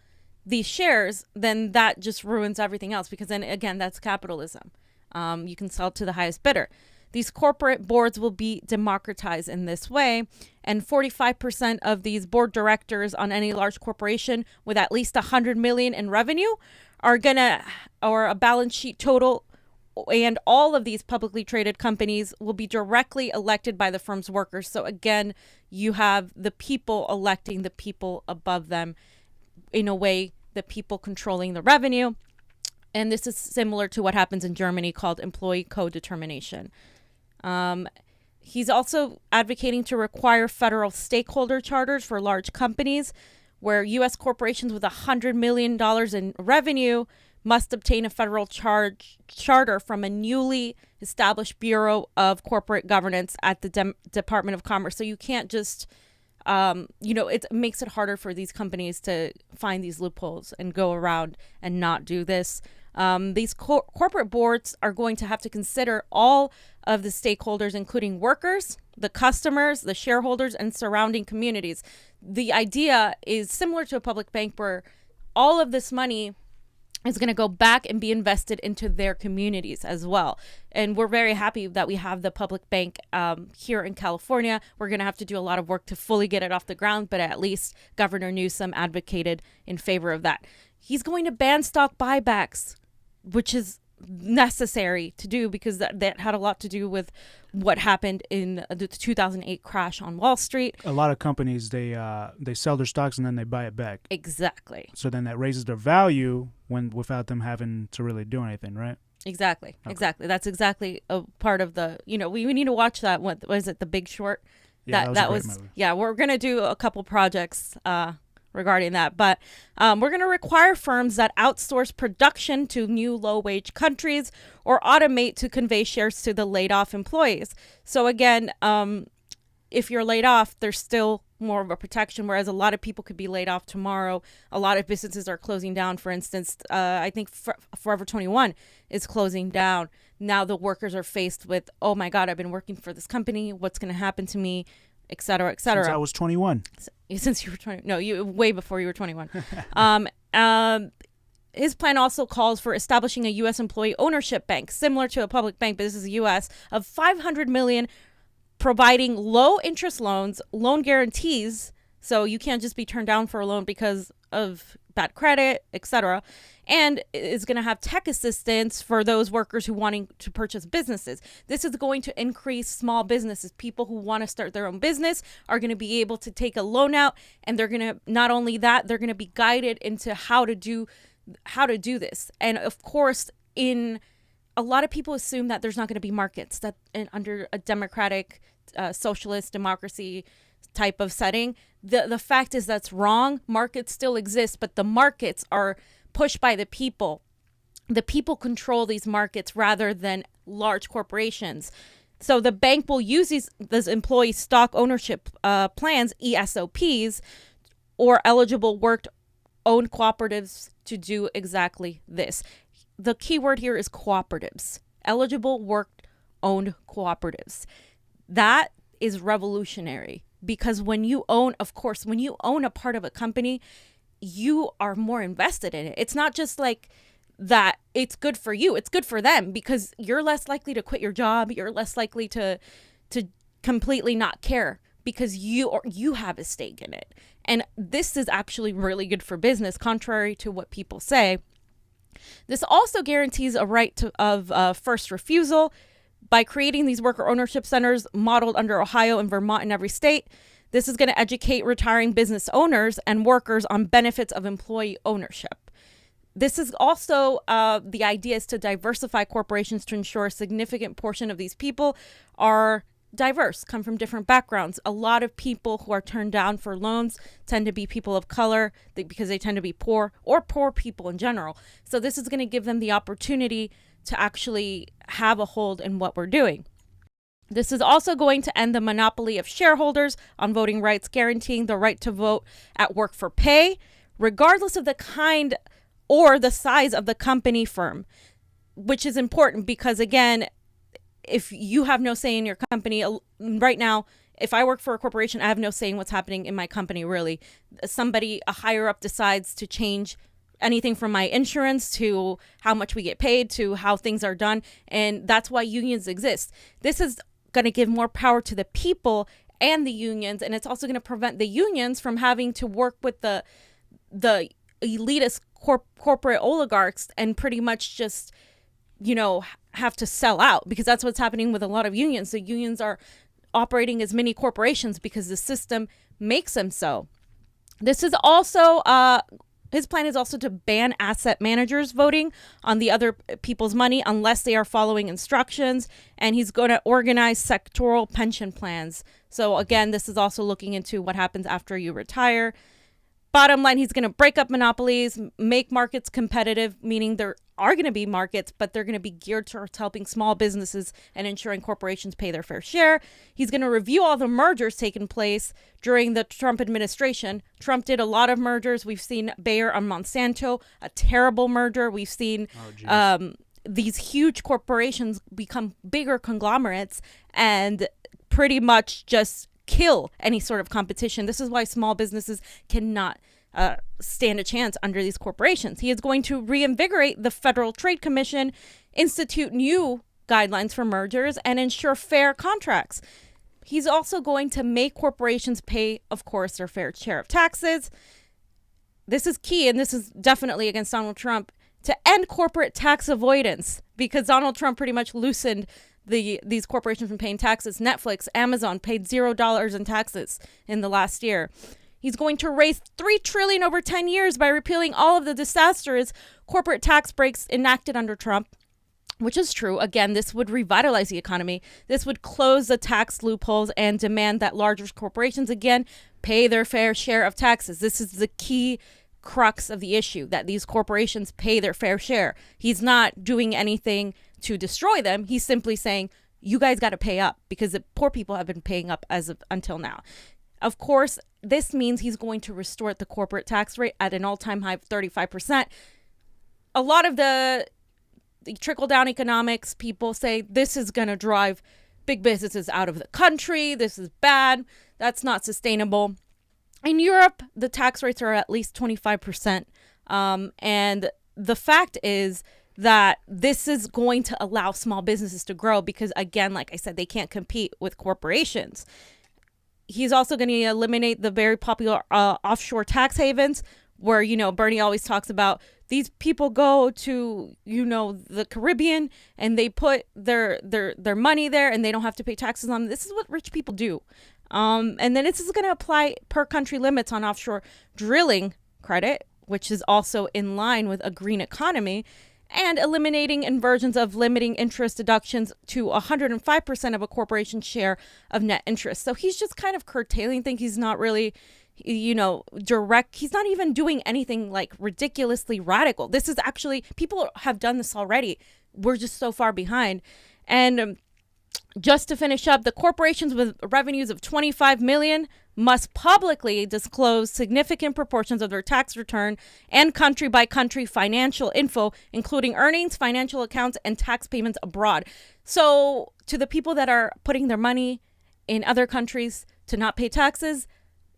these shares, then that just ruins everything else, because then, again, that's capitalism. You can sell to the highest bidder. These corporate boards will be democratized in this way, and 45% of these board directors on any large corporation with at least 100 million in revenue are gonna, or a balance sheet total, and all of these publicly traded companies will be directly elected by the firm's workers. So again, you have the people electing the people above them, in a way, the people controlling the revenue. And this is similar to what happens in Germany called employee co-determination. He's also advocating to require federal stakeholder charters for large companies, where U.S. corporations with $100 million in revenue must obtain a federal charter from a newly established Bureau of Corporate Governance at the Department of Commerce. So you can't just, it makes it harder for these companies to find these loopholes and go around and not do this. These corporate boards are going to have to consider all of the stakeholders, including workers, the customers, the shareholders, and surrounding communities. The idea is similar to a public bank, where all of this money is going to go back and be invested into their communities as well. And we're very happy that we have the public bank here in California. We're going to have to do a lot of work to fully get it off the ground, but at least Governor Newsom advocated in favor of that. He's going to ban stock buybacks, which is necessary to do, because that had a lot to do with what happened in the 2008 crash on Wall Street. A lot of companies, they sell their stocks and then they buy it back. Exactly. So then that raises their value without them having to really do anything, right? Exactly. Okay. Exactly. That's exactly a part of the, we need to watch that. What was it? The Big Short? Yeah, that was a great movie. Yeah, we're going to do a couple projects regarding that, but we're going to require firms that outsource production to new low-wage countries or automate to convey shares to the laid-off employees. So again, if you're laid off, there's still more of a protection, whereas a lot of people could be laid off tomorrow. A lot of businesses are closing down. For instance, I think Forever 21 is closing down. Now the workers are faced with, oh my God, I've been working for this company. What's going to happen to me? Et cetera, et cetera. Since I was 21. Since you were 20. No, you way before you were 21. His plan also calls for establishing a U.S. employee ownership bank, similar to a public bank, but this is the U.S., of $500 million, providing low interest loans, loan guarantees, so you can't just be turned down for a loan because of bad credit, etc. And is going to have tech assistance for those workers who wanting to purchase businesses. This is going to increase small businesses. People who want to start their own business are going to be able to take a loan out, and they're going to, not only that, they're going to be guided into how to do this. And of course, a lot of people assume that there's not going to be markets, that under a democratic, socialist democracy type of setting. The fact is that's wrong. Markets still exist, but the markets are pushed by the people. The people control these markets rather than large corporations. So the bank will use these employee stock ownership plans, ESOPs, or eligible work-owned cooperatives to do exactly this. The key word here is cooperatives. Eligible work-owned cooperatives. That is revolutionary, because when you own a part of a company, you are more invested in it. It's not just like that it's good for you. It's good for them because you're less likely to quit your job. You're less likely to completely not care because you have a stake in it. And this is actually really good for business, contrary to what people say. This also guarantees a right of first refusal by creating these worker ownership centers modeled under Ohio and Vermont in every state. This is going to educate retiring business owners and workers on benefits of employee ownership. This is also the idea is to diversify corporations to ensure a significant portion of these people are diverse, come from different backgrounds. A lot of people who are turned down for loans tend to be people of color because they tend to be poor or poor people in general. So this is going to give them the opportunity to actually have a hold in what we're doing. This is also going to end the monopoly of shareholders on voting rights, guaranteeing the right to vote at work for pay, regardless of the kind or the size of the company firm, which is important because, again, if you have no say in your company right now, if I work for a corporation, I have no say in what's happening in my company, really. A higher up decides to change anything from my insurance to how much we get paid to how things are done. And that's why unions exist. This is going to give more power to the people and the unions. And it's also going to prevent the unions from having to work with the elitist corporate oligarchs and pretty much just, have to sell out, because that's what's happening with a lot of unions. The unions are operating as mini corporations because the system makes them so. This is also, his plan is also to ban asset managers voting on the other people's money unless they are following instructions. And he's going to organize sectoral pension plans. So again, this is also looking into what happens after you retire. Bottom line, he's going to break up monopolies, make markets competitive, meaning there are going to be markets, but they're going to be geared towards helping small businesses and ensuring corporations pay their fair share. He's going to review all the mergers taking place during the Trump administration. Trump did a lot of mergers. We've seen Bayer on Monsanto, a terrible merger. We've seen these huge corporations become bigger conglomerates and pretty much just kill any sort of competition. This is why small businesses cannot stand a chance under these corporations. He is going to reinvigorate the Federal Trade Commission, institute new guidelines for mergers, and ensure fair contracts. He's also going to make corporations pay, of course, their fair share of taxes. This is key, and this is definitely against Donald Trump, to end corporate tax avoidance, because Donald Trump pretty much loosened these corporations from paying taxes. Netflix, Amazon paid $0 in taxes in the last year. He's going to raise $3 trillion over 10 years by repealing all of the disastrous corporate tax breaks enacted under Trump, which is true. Again, this would revitalize the economy. This would close the tax loopholes and demand that larger corporations, again, pay their fair share of taxes. This is the key crux of the issue, that these corporations pay their fair share. He's not doing anything to destroy them. He's simply saying, you guys got to pay up, because the poor people have been paying up until now. Of course, this means he's going to restore the corporate tax rate at an all-time high of 35%. A lot of the trickle-down economics people say this is going to drive big businesses out of the country. This is bad. That's not sustainable. In Europe, the tax rates are at least 25%. And the fact is that this is going to allow small businesses to grow because, again, like I said, they can't compete with corporations. He's also going to eliminate the very popular offshore tax havens where, Bernie always talks about these people go to, the Caribbean and they put their money there and they don't have to pay taxes on them. This is what rich people do. And then this is going to apply per country limits on offshore drilling credit, which is also in line with a green economy, and eliminating inversions of limiting interest deductions to 105% of a corporation's share of net interest. So he's just kind of curtailing things. He's not really, direct. He's not even doing anything like ridiculously radical. This is actually, people have done this already. We're just so far behind. And just to finish up, the corporations with revenues of $25 million must publicly disclose significant proportions of their tax return and country-by-country financial info, including earnings, financial accounts, and tax payments abroad. So to the people that are putting their money in other countries to not pay taxes,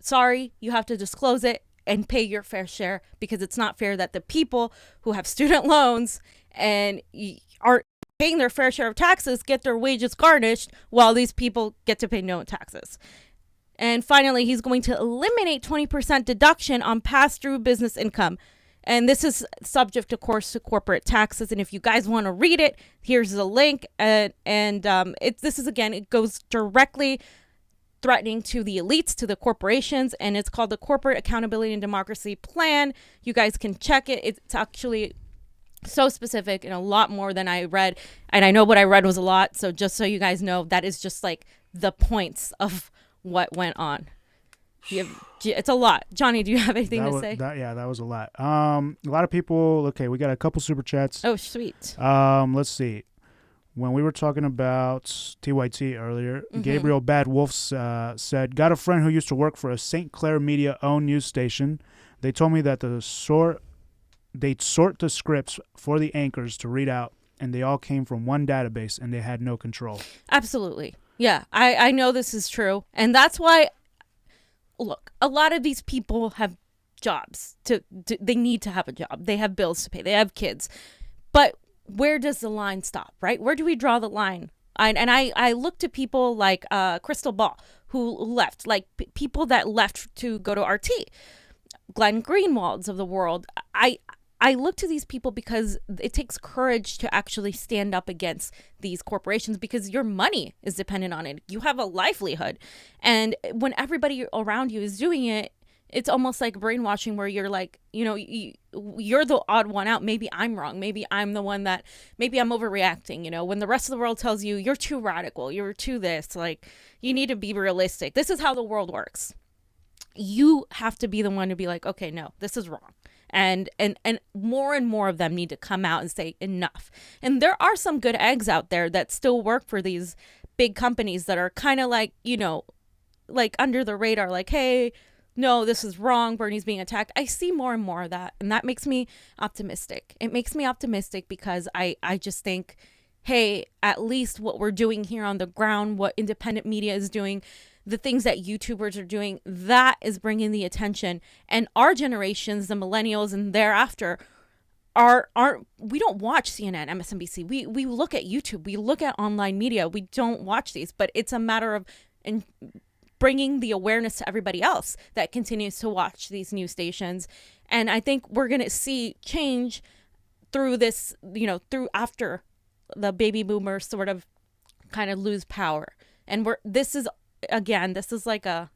sorry, you have to disclose it. and pay your fair share, because it's not fair that the people who have student loans and aren't paying their fair share of taxes get their wages garnished while these people get to pay no taxes. And finally, he's going to eliminate 20% deduction on pass-through business income. And this is subject, of course, to corporate taxes. And if you guys want to read it, here's the link. This is, again, it goes directly threatening to the elites, to the corporations, and it's called the Corporate Accountability and Democracy Plan. You guys can check it. It's actually so specific and a lot more than I read. And I know what I read was a lot. So just so you guys know, that is just like the points of what went on. It's a lot. Johnny, do you have anything to say? That was a lot. A lot of people. Okay, we got a couple super chats. Oh, sweet. Let's see. When we were talking about TYT earlier, Gabriel Bad Wolf said, got a friend who used to work for a St. Clair Media-owned news station. They told me that they'd sort the scripts for the anchors to read out, and they all came from one database, and they had no control. Absolutely. Yeah, I know this is true. And that's why, look, a lot of these people have jobs. They need to have a job. They have bills to pay. They have kids. But where does the line stop, right? Where do we draw the line? I look to people like Crystal Ball, who left, like people that left to go to RT, Glenn Greenwald's of the world. I look to these people because it takes courage to actually stand up against these corporations, because your money is dependent on it. You have a livelihood. And when everybody around you is doing it, it's almost like brainwashing, where you're like, you're the odd one out. Maybe I'm wrong. Maybe I'm the one that, maybe I'm overreacting. When the rest of the world tells you you're too radical, you're too this, like, you need to be realistic. This is how the world works. You have to be the one to be like, okay, no, this is wrong. And more of them need to come out and say enough. And there are some good eggs out there that still work for these big companies that are kind of like, like under the radar, like, hey, no, this is wrong. Bernie's being attacked. I see more and more of that. And that makes me optimistic. It makes me optimistic because I just think, hey, at least what we're doing here on the ground, what independent media is doing, the things that YouTubers are doing, that is bringing the attention. And our generations, the millennials and thereafter, we don't watch CNN, MSNBC. We look at YouTube. We look at online media. We don't watch these. But it's a matter of bringing the awareness to everybody else that continues to watch these news stations. And I think we're going to see change through this, through after the baby boomers sort of kind of lose power. And this is like a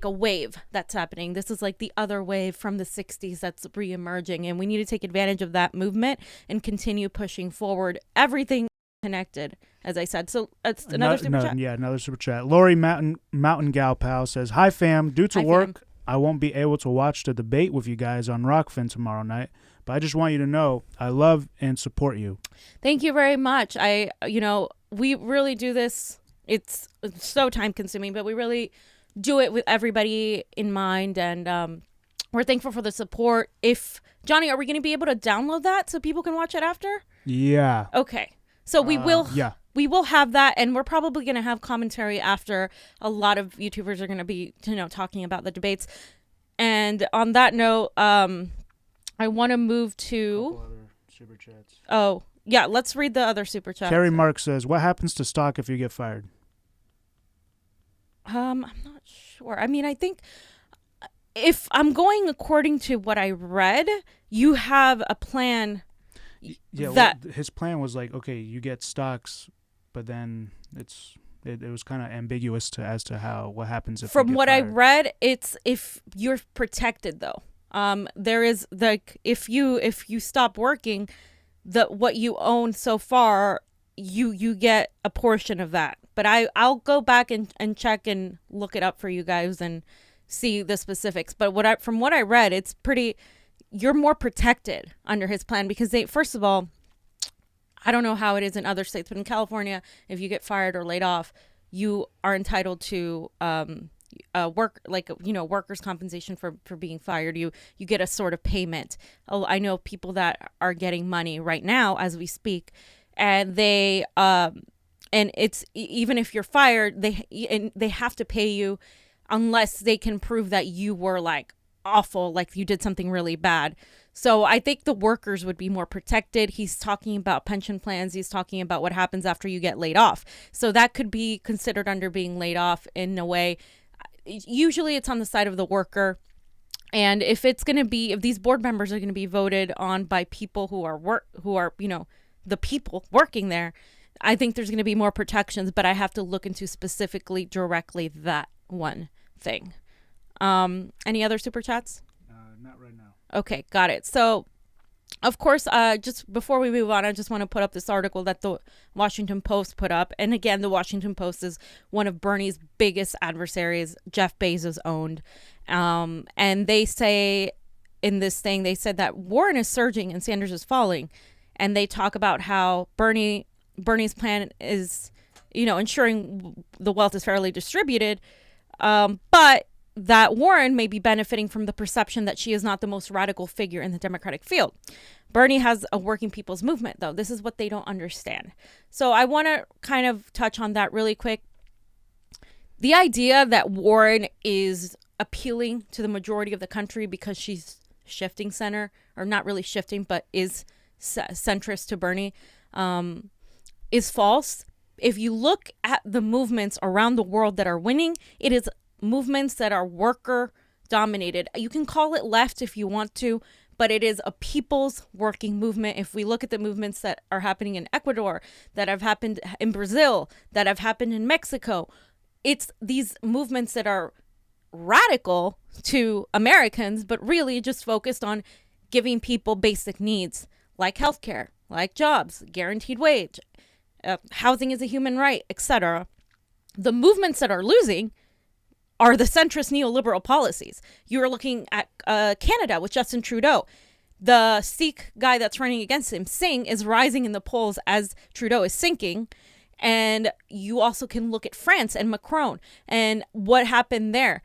wave that's happening. This is like the other wave from the 60s that's reemerging. And we need to take advantage of that movement and continue pushing forward. Everything connected, as I said. So it's another super chat. Yeah, another super chat. Lori Mountain Gal Pal says, hi fam, due to work, I won't be able to watch the debate with you guys on Rockfin tomorrow night, but I just want you to know I love and support you. Thank you very much. We really do this. It's so time consuming, but we really do it with everybody in mind. And we're thankful for the support. Johnny, are we going to be able to download that so people can watch it after? Yeah. Okay. So we will. Yeah. We will have that, and we're probably going to have commentary after. A lot of YouTubers are going to be, talking about the debates. And on that note, I want to move to other super chats. Oh, yeah, let's read the other super chats. Carrie Mark says, what happens to stock if you get fired? I'm not sure. I mean, I think if I'm going according to what I read, you have a plan. Yeah, his plan was like, okay, you get stocks, but then it was kind of ambiguous as to what happens if. From you get what fired. I read, it's if you're protected though. There is if you stop working, what you own so far, you get a portion of that. But I'll go back and check and look it up for you guys and see the specifics. But from what I read, it's pretty. You're more protected under his plan because first of all, I don't know how it is in other states, but in California, if you get fired or laid off, you are entitled to workers' compensation for being fired. You get a sort of payment. I know people that are getting money right now as we speak, and they and it's even if you're fired, they have to pay you unless they can prove that you were like awful, like you did something really bad. So I think the workers would be more protected. He's talking about pension plans. He's talking about what happens after you get laid off. So that could be considered under being laid off in a way. Usually it's on the side of the worker. And if these board members are going to be voted on by people who are, you know, the people working there, I think there's going to be more protections, but I have to look into specifically directly that one thing. Any other super chats? Not right now. Okay, got it. So, of course, just before we move on, I just want to put up this article that the Washington Post put up. And again, the Washington Post is one of Bernie's biggest adversaries, Jeff Bezos owned. And they say in this thing, they said that Warren is surging and Sanders is falling. And they talk about how Bernie's plan is, you know, ensuring the wealth is fairly distributed. But that Warren may be benefiting from the perception that she is not the most radical figure in the Democratic field. Bernie has a working people's movement, though. This is what they don't understand. So I want to kind of touch on that really quick. The idea that Warren is appealing to the majority of the country because she's shifting center, or not really shifting, but is centrist to Bernie, is false. If you look at the movements around the world that are winning, it is movements that are worker dominated. You can call it left if you want to, but it is a people's working movement. If we look at the movements that are happening in Ecuador, that have happened in Brazil, that have happened in Mexico, it's these movements that are radical to Americans, but really just focused on giving people basic needs like healthcare, like jobs, guaranteed wage, housing is a human right, etc. The movements that are losing are the centrist neoliberal policies. You're looking at Canada with Justin Trudeau. The Sikh guy that's running against him, Singh, is rising in the polls as Trudeau is sinking. And you also can look at France and Macron and what happened there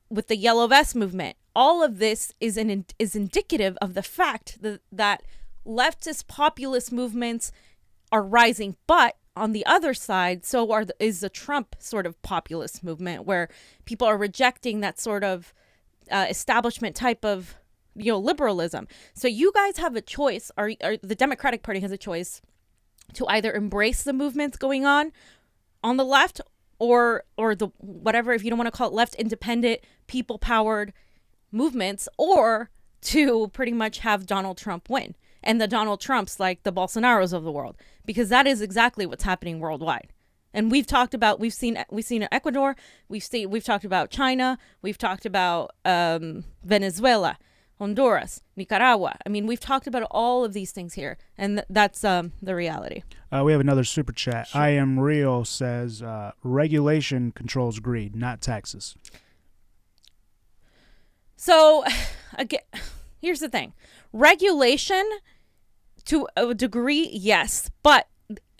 with the Yellow Vest movement. All of this is indicative of the fact that leftist populist movements are rising, but on the other side, is the Trump sort of populist movement where people are rejecting that sort of establishment type of, you know, liberalism. So you guys have a choice, or the Democratic Party has a choice to either embrace the movements going on the left, or the whatever, if you don't want to call it left, independent, people powered movements, or to pretty much have Donald Trump win. And the Donald Trumps, like the Bolsonaros of the world, because that is exactly what's happening worldwide. And we've seen Ecuador, we've talked about China, we've talked about Venezuela, Honduras, Nicaragua. I mean, we've talked about all of these things here, and that's the reality. We have another super chat. Sure. I Am Real says, regulation controls greed, not taxes. So, again, here's the thing. Regulation, to a degree, yes. But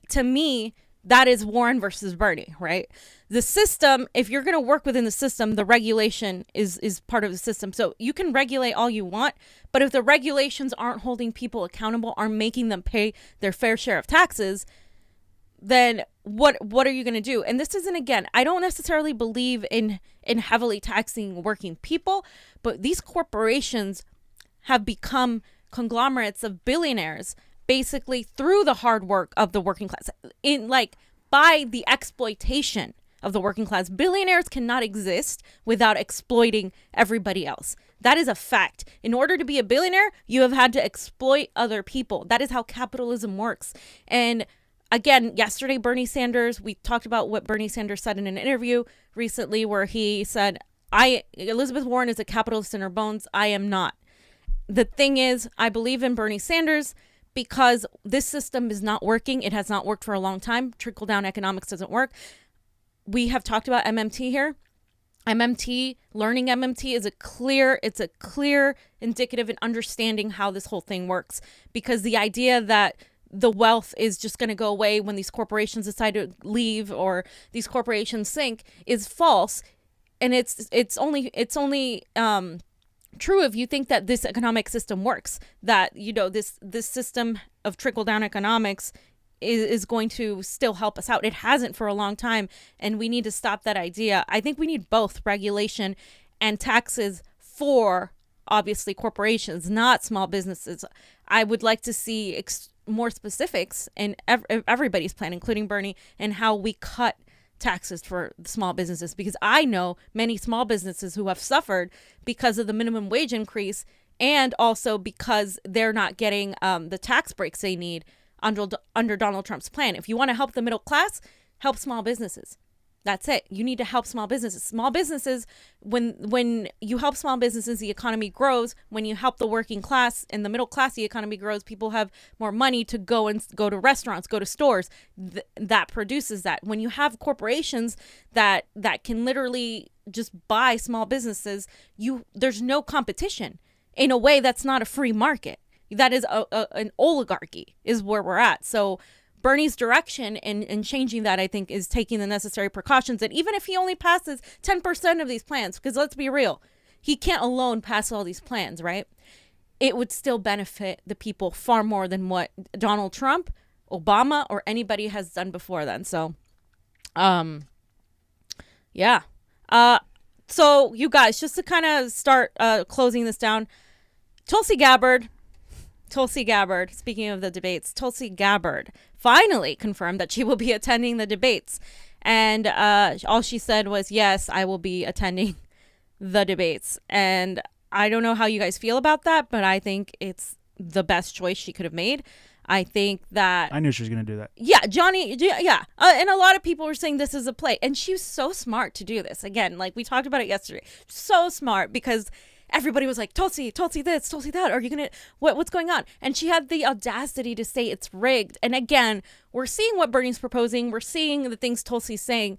to me, that is Warren versus Bernie, right? The system, if you're going to work within the system, the regulation is part of the system. So you can regulate all you want, but if the regulations aren't holding people accountable, aren't making them pay their fair share of taxes, then what are you going to do? And this isn't, again, I don't necessarily believe in heavily taxing working people, but these corporations have become conglomerates of billionaires basically through the hard work of the working class, by the exploitation of the working class. Billionaires cannot exist without exploiting everybody else. That is a fact. In order to be a billionaire, you have had to exploit other people. That is how capitalism works. And again, yesterday, we talked about what Bernie Sanders said in an interview recently where he said, Elizabeth Warren is a capitalist in her bones. I am not. The thing is, I believe in Bernie Sanders because this system is not working. It has not worked for a long time. Trickle-down economics doesn't work. We have talked about MMT here. Learning MMT is a clear indicative in understanding how this whole thing works, because the idea that the wealth is just going to go away when these corporations decide to leave or these corporations sink is false. And it's only true if you think that this economic system works, that, you know, this system of trickle-down economics is going to still help us out. It hasn't for a long time, and we need to stop that idea. I think we need both regulation and taxes for obviously corporations, not small businesses. I would like to see more specifics in everybody's plan, including Bernie, and how we cut taxes for small businesses, because I know many small businesses who have suffered because of the minimum wage increase, and also because they're not getting the tax breaks they need under Donald Trump's plan. If you want to help the middle class, help small businesses. That's it. You need to help small businesses. Small businesses, when you help small businesses, the economy grows. When you help the working class and the middle class, the economy grows. People have more money to go to restaurants, go to stores. That produces that. When you have corporations that can literally just buy small businesses, there's no competition. In a way, that's not a free market. That is an oligarchy is where we're at. So Bernie's direction in changing that, I think, is taking the necessary precautions. And even if he only passes 10% of these plans, because let's be real, he can't alone pass all these plans, right? It would still benefit the people far more than what Donald Trump, Obama, or anybody has done before then. So, yeah. So you guys, just to kind of start closing this down, Tulsi Gabbard, speaking of the debates, Tulsi Gabbard finally confirmed that she will be attending the debates. And all she said was, yes, I will be attending the debates. And I don't know how you guys feel about that, but I think it's the best choice she could have made. I think that... I knew she was going to do that. Yeah, Jonny, yeah. And a lot of people were saying this is a play. And she was so smart to do this. Again, like we talked about it yesterday. So smart, because everybody was like, Tulsi this, Tulsi that. Are you going to, what's going on? And she had the audacity to say it's rigged. And again, we're seeing what Bernie's proposing. We're seeing the things Tulsi's saying.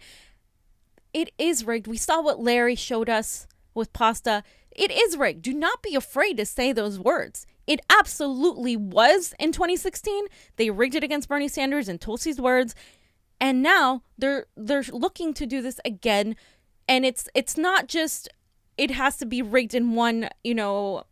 It is rigged. We saw what Larry showed us with pasta. It is rigged. Do not be afraid to say those words. It absolutely was in 2016. They rigged it against Bernie Sanders in Tulsi's words. And now they're looking to do this again. And it's not just... it has to be rigged in one, a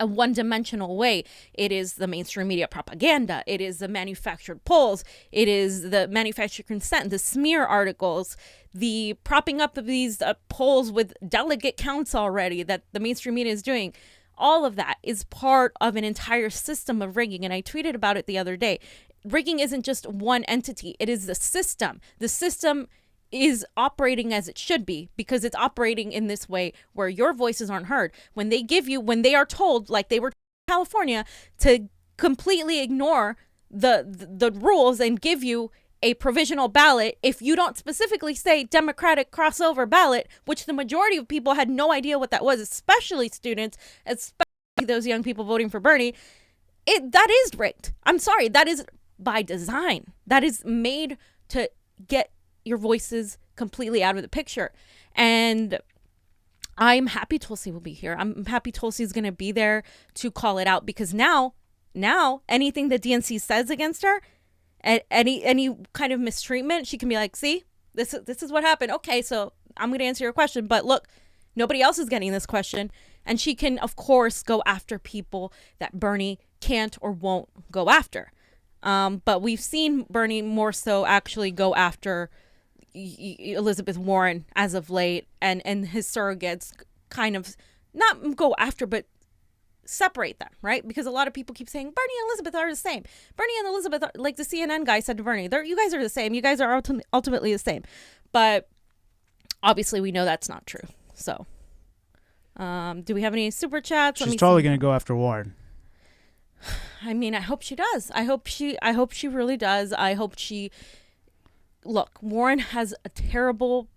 one-dimensional way. It is the mainstream media propaganda. It is the manufactured polls. It is the manufactured consent, the smear articles, the propping up of these polls with delegate counts already that the mainstream media is doing. All of that is part of an entire system of rigging. And I tweeted about it the other day. Rigging isn't just one entity. It is the system. The system is operating as it should be, because it's operating in this way where your voices aren't heard. When they are told, like they were in California, to completely ignore the rules and give you a provisional ballot, if you don't specifically say Democratic crossover ballot, which the majority of people had no idea what that was, especially students, especially those young people voting for Bernie, that is rigged. I'm sorry, that is by design. That is made to get your voices completely out of the picture. And I'm happy Tulsi will be here. I'm happy Tulsi's going to be there to call it out, because now anything the DNC says against her, any kind of mistreatment, she can be like, see, this is what happened. Okay, so I'm going to answer your question, but look, nobody else is getting this question. And she can, of course, go after people that Bernie can't or won't go after. But we've seen Bernie more so actually go after Elizabeth Warren as of late, and his surrogates, kind of not go after, but separate them, right? Because a lot of people keep saying Bernie and Elizabeth are the same. Bernie and Elizabeth are, like the CNN guy said to Bernie, you guys are the same. You guys are ultimately the same. But obviously we know that's not true. So do we have any super chats? She's totally going to go after Warren. I mean, I hope she does. I hope she really does. I hope she... Look, Warren has a terrible...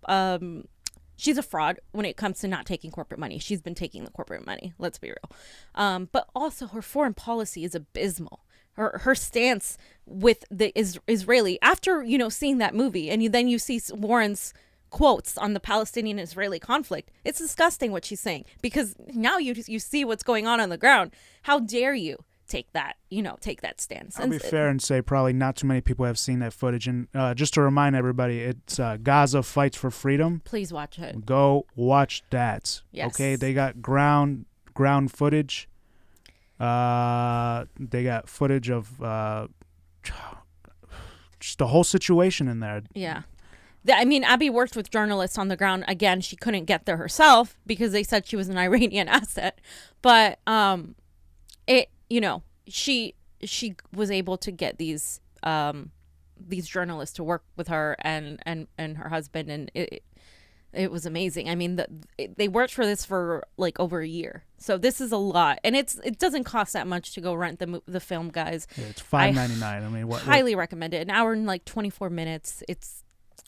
she's a fraud when it comes to not taking corporate money. She's been taking the corporate money. Let's be real. But also her foreign policy is abysmal. Her stance with the Israeli, after, seeing that movie, and then you see Warren's quotes on the Palestinian-Israeli conflict, it's disgusting what she's saying, because now you see what's going on the ground. How dare you take that stance? I'll be fair and say probably not too many people have seen that footage. And just to remind everybody, it's Gaza Fights for Freedom. Please watch it. Go watch that. Yes. Okay, they got ground footage. They got footage of just the whole situation in there. Yeah. I mean, Abby worked with journalists on the ground. Again, she couldn't get there herself because they said she was an Iranian asset. But she was able to get these journalists to work with her and her husband, and it was amazing. I mean, they worked for this for like over a year, so this is a lot, and it doesn't cost that much to go rent the film, guys. Yeah, it's $5.99. I mean, highly recommend it. An hour and like 24 minutes.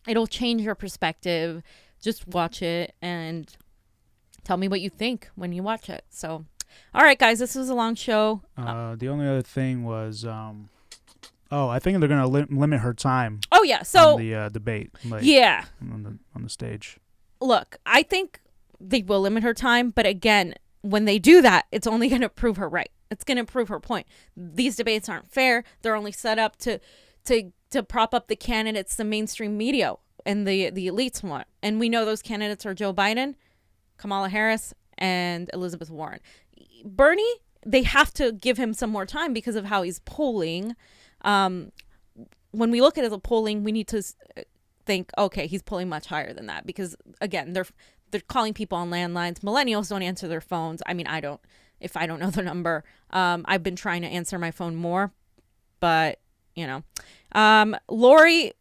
It'll change your perspective. Just watch it and tell me what you think when you watch it. So, all right, guys, this was a long show. The only other thing was, I think they're gonna limit her time. Oh yeah, so on the debate. On the stage. Look, I think they will limit her time, but again, when they do that, it's only going to prove her right. It's going to prove her point. These debates aren't fair. They're only set up to prop up the candidates the mainstream media and the elites want. And we know those candidates are Joe Biden, Kamala Harris, and Elizabeth Warren. Bernie, they have to give him some more time because of how he's polling. When we look at the polling, we need to think, okay, he's pulling much higher than that because, again, they're calling people on landlines. Millennials don't answer their phones. I mean, I don't, if I don't know the number. I've been trying to answer my phone more, but, Lori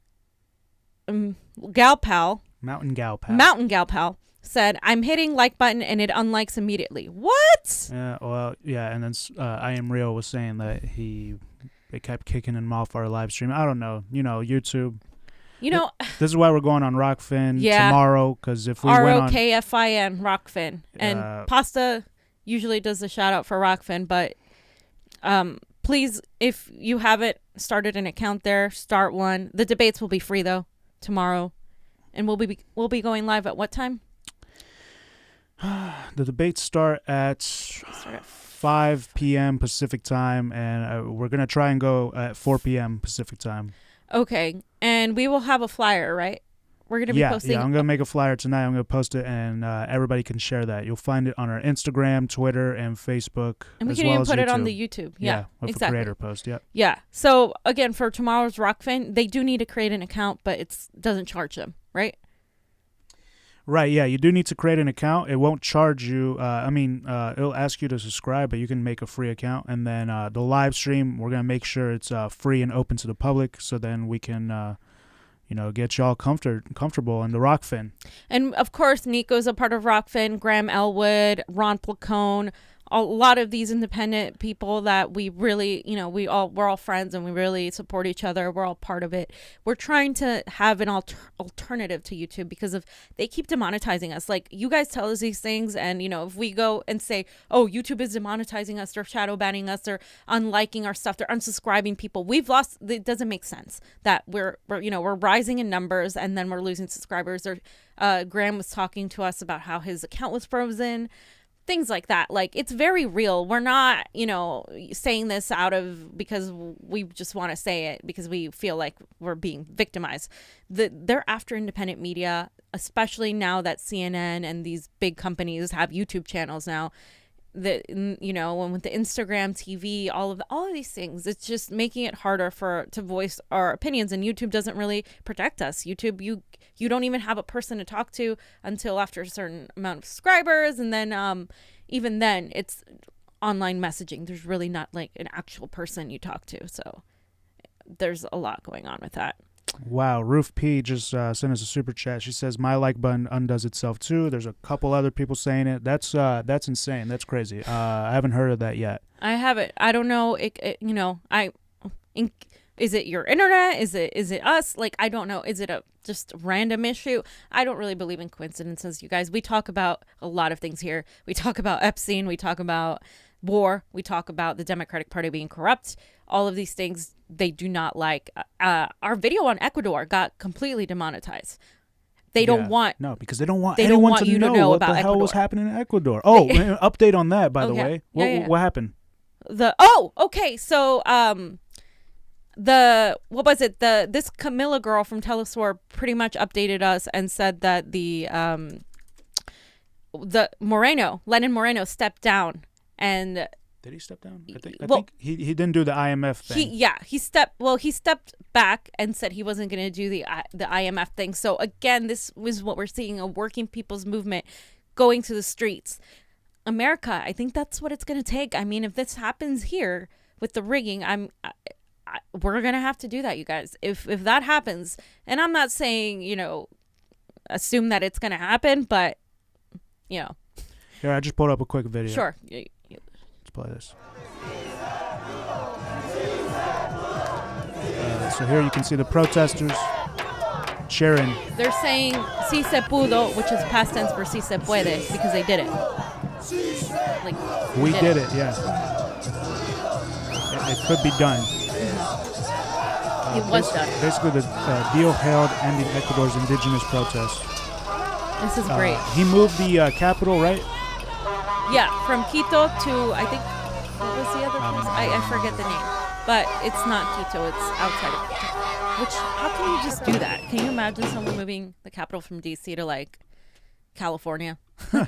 Galpal, Mountain Galpal said, I'm hitting like button and it unlikes immediately. What? Yeah, and then I Am Real was saying that they kept kicking him off our live stream. I don't know, YouTube. This is why we're going on Rockfin tomorrow, because if we went on ROKFIN, Rockfin, and Pasta usually does the shout out for Rockfin, but please, if you haven't started an account there, start one. The debates will be free though tomorrow, and we'll be going live at what time? The debates start at 5 p.m. Pacific time, and we're gonna try and go at 4 p.m. Pacific time. Okay, and we will have a flyer, right? We're going to be posting. Yeah, I'm going to make a flyer tonight. I'm going to post it, and everybody can share that. You'll find it on our Instagram, Twitter, and Facebook. And we can even put it on the YouTube. Yeah, with exactly. the creator post, Yeah, so again, for tomorrow's Rockfin, they do need to create an account, but it doesn't charge them, right? Right, yeah, you do need to create an account. It won't charge you. It'll ask you to subscribe, but you can make a free account. And then the live stream, we're going to make sure it's free and open to the public, so then we can, get y'all comfortable in the Rockfin. And, of course, Nico's a part of Rockfin, Graham Elwood, Ron Placone, a lot of these independent people that we really, we're all friends and we really support each other. We're all part of it. We're trying to have an alternative to YouTube because they keep demonetizing us. Like, you guys tell us these things, and if we go and say, oh, YouTube is demonetizing us, they're shadow banning us, they're unliking our stuff, they're unsubscribing people, we've lost. It doesn't make sense that we're rising in numbers and then we're losing subscribers. Graham was talking to us about how his account was frozen. Things like that. Like, it's very real. We're not, saying this because we just want to say it because we feel like we're being victimized. They're after independent media, especially now that CNN and these big companies have YouTube channels now. And with the Instagram TV, all of these things, it's just making it harder to voice our opinions. And YouTube doesn't really protect us. YouTube, you don't even have a person to talk to until after a certain amount of subscribers, and then even then it's online messaging. There's really not like an actual person you talk to. So there's a lot going on with that. Wow, Roof P just sent us a super chat. She says my like button undoes itself too. There's a couple other people saying it. That's insane. That's crazy. I haven't heard of that yet. I haven't. I don't know. Is it your internet? Is it us? Like, I don't know. Is it a just random issue? I don't really believe in coincidences, you guys. We talk about a lot of things here. We talk about Epstein. We talk about war. We talk about the Democratic Party being corrupt. All of these things they do not like. Our video on Ecuador got completely demonetized. They don't want because they don't want anyone to know what the hell was happening in Ecuador. Oh, update on that, by the way. What happened? So this Camilla girl from Telesur pretty much updated us and said that the Lenin Moreno stepped down, and Did he step down? I think Well- he didn't do the IMF thing. He stepped back and said he wasn't going to do the IMF thing. So again, this was what we're seeing, a working people's movement going to the streets. America, I think that's what it's going to take. I mean, if this happens here with the rigging, we're going to have to do that, you guys. If that happens, and I'm not saying, assume that it's going to happen, but Here, I just pulled up a quick video. Sure. Let's play this. So here you can see the protesters cheering. They're saying si se pudo, which is past tense for si se puede, because they did it. Like, We did it, yeah. It could be done. It was done. Basically, the deal held ending Ecuador's indigenous protests. This is great. He moved the capital, right? Yeah, from Quito to, I think, what was the other place? I forget the name. But it's not Quito, it's outside of Quito. Which, how can you just do that? Can you imagine someone moving the capital from D.C. to, like, California?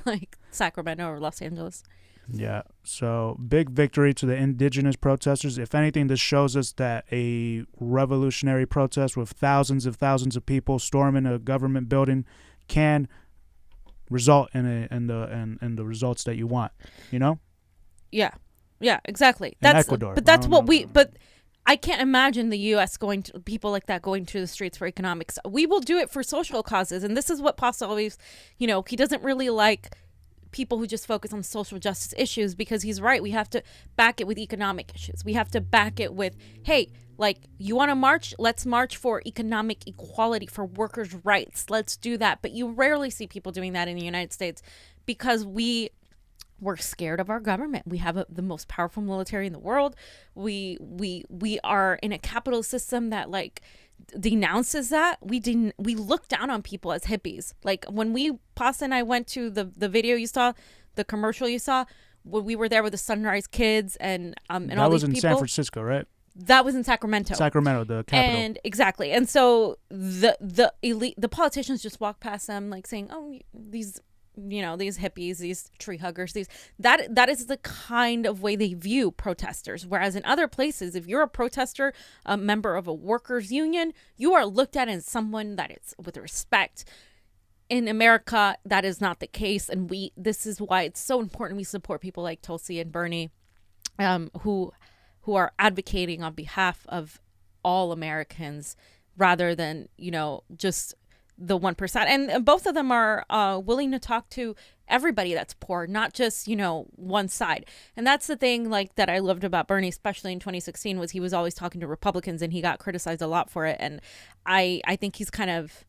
Like Sacramento or Los Angeles? Yeah, so big victory to the indigenous protesters. If anything, this shows us that a revolutionary protest with thousands of people storming a government building can result in the results that you want. Yeah, exactly. In Ecuador, but that's what we. But I can't imagine the U.S. people like that going to the streets for economics. We will do it for social causes, and this is what Pasta always. He doesn't really like people who just focus on social justice issues, because he's right. We have to back it with economic issues. We have to back it with, hey, like, you want to march? Let's march for economic equality, for workers' rights. Let's do that. But you rarely see people doing that in the United States because we're scared of our government. We have the most powerful military in the world. We are in a capitalist system that, like, denounces that. We look down on people as hippies. Like, when Pasta and I went to the video you saw, the commercial you saw, when we were there with the Sunrise Kids and all these people. That was in San Francisco, right? That was in Sacramento. Sacramento, the capital. And exactly. And so the elite, the politicians just walk past them, like, saying, "Oh, these hippies, these tree huggers, that is the kind of way they view protesters." Whereas in other places, if you're a protester, a member of a workers' union, you are looked at as someone that is with respect. In America, that is not the case, and this is why it's so important we support people like Tulsi and Bernie, who are advocating on behalf of all Americans rather than, just the 1%. And both of them are willing to talk to everybody that's poor, not just, one side. And that's the thing, like, that I loved about Bernie, especially in 2016, was he was always talking to Republicans, and he got criticized a lot for it. And I think he's kind of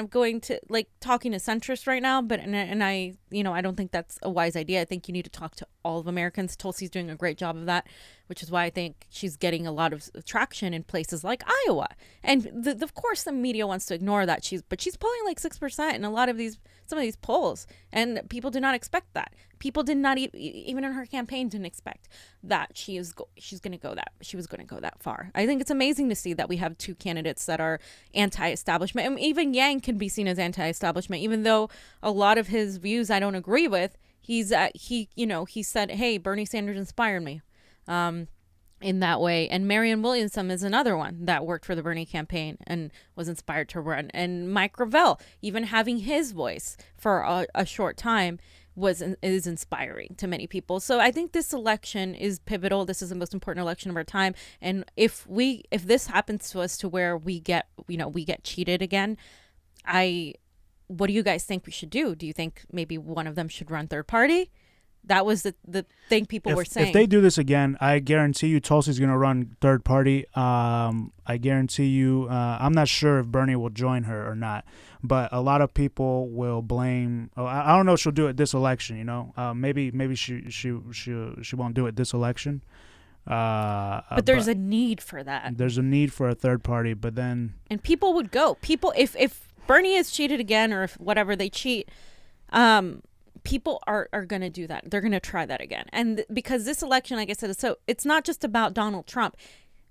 going to, like, talking to centrists right now, but I don't think that's a wise idea. I think you need to talk to all of Americans. Tulsi's doing a great job of that, which is why I think she's getting a lot of traction in places like Iowa. And of course the media wants to ignore that, but she's polling like 6% in some of these polls, and people did not expect that. People did not even in her campaign didn't expect that she was going to go that far. I think it's amazing to see that we have two candidates that are anti-establishment, and even Yang can be seen as anti-establishment, even though a lot of his views I don't agree with. He said, "Hey, Bernie Sanders inspired me." In that way. And Marianne Williamson is another one that worked for the Bernie campaign and was inspired to run. And Mike Gravel, even having his voice for a short time, is inspiring to many people. So I think this election is pivotal. This is the most important election of our time. And if this happens to us to where we get cheated again, what do you guys think we should do? Do you think maybe one of them should run third party? That was the thing people were saying. If they do this again, I guarantee you Tulsi's going to run third party. I guarantee you, I'm not sure if Bernie will join her or not, but a lot of people will blame. I don't know if she'll do it this election, maybe she won't do it this election. But there's a need for that. There's a need for a third party, but then. And people would go. People, if Bernie is cheated again, or if whatever they cheat, people are going to do that. They're going to try that again. And because this election, like I said, it's not just about Donald Trump.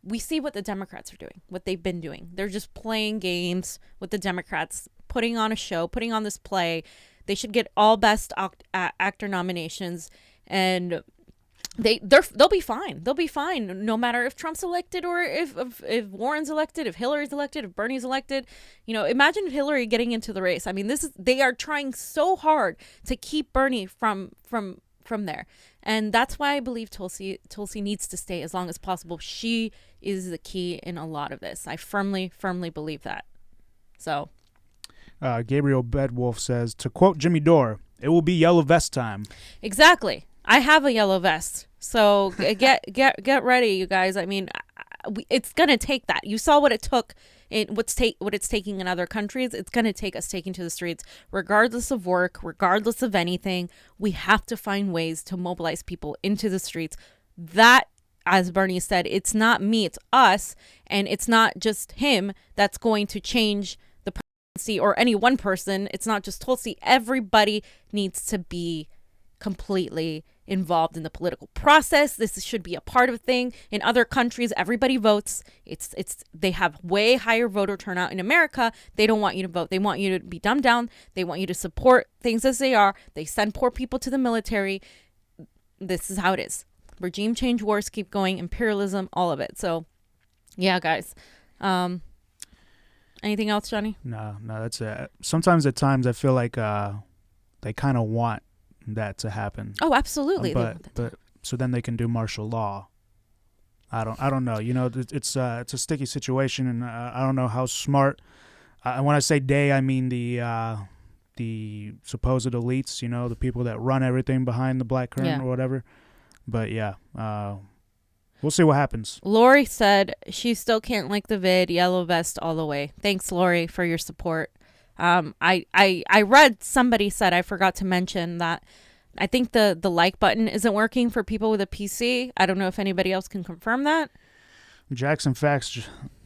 We see what the Democrats are doing, what they've been doing. They're just playing games with the Democrats, putting on a show, putting on this play. They should get all best actor nominations. and they'll be fine. They'll be fine no matter if Trump's elected or if Warren's elected, if Hillary's elected, if Bernie's elected. Imagine Hillary getting into the race. I mean, they are trying so hard to keep Bernie from there. And that's why I believe Tulsi needs to stay as long as possible. She is the key in a lot of this. I firmly believe that. So Gabriel Bedwolf says, to quote Jimmy Dore, it will be yellow vest time. Exactly. I have a yellow vest, so get ready, you guys. I mean, it's gonna take that. You saw what it took. What it's taking in other countries. It's gonna take us taking to the streets, regardless of work, regardless of anything. We have to find ways to mobilize people into the streets. That, as Bernie said, it's not me, it's us, and it's not just him that's going to change the presidency or any one person. It's not just Tulsi. Everybody needs to be completely involved in the political process. This should be a part of a thing. In other countries, everybody votes. They have way higher voter turnout. In America, they don't want you to vote. They want you to be dumbed down. They want you to support things as they are. They send poor people to the military. This is how it is. Regime change, wars keep going, imperialism, all of it. So yeah, guys. Anything else, Johnny? No, that's it. Sometimes at times I feel like they kind of want that to happen. Oh, absolutely. But so then they can do martial law. I don't know. It's a sticky situation, and I don't know how smart. When I say they, I mean the supposed elites. The people that run everything behind the black curtain or whatever. But yeah, we'll see what happens. Lori said she still can't like the vid. Yellow vest all the way. Thanks, Lori, for your support. I read somebody said, I forgot to mention that I think the like button isn't working for people with a PC. I don't know if anybody else can confirm that. Jackson Facts,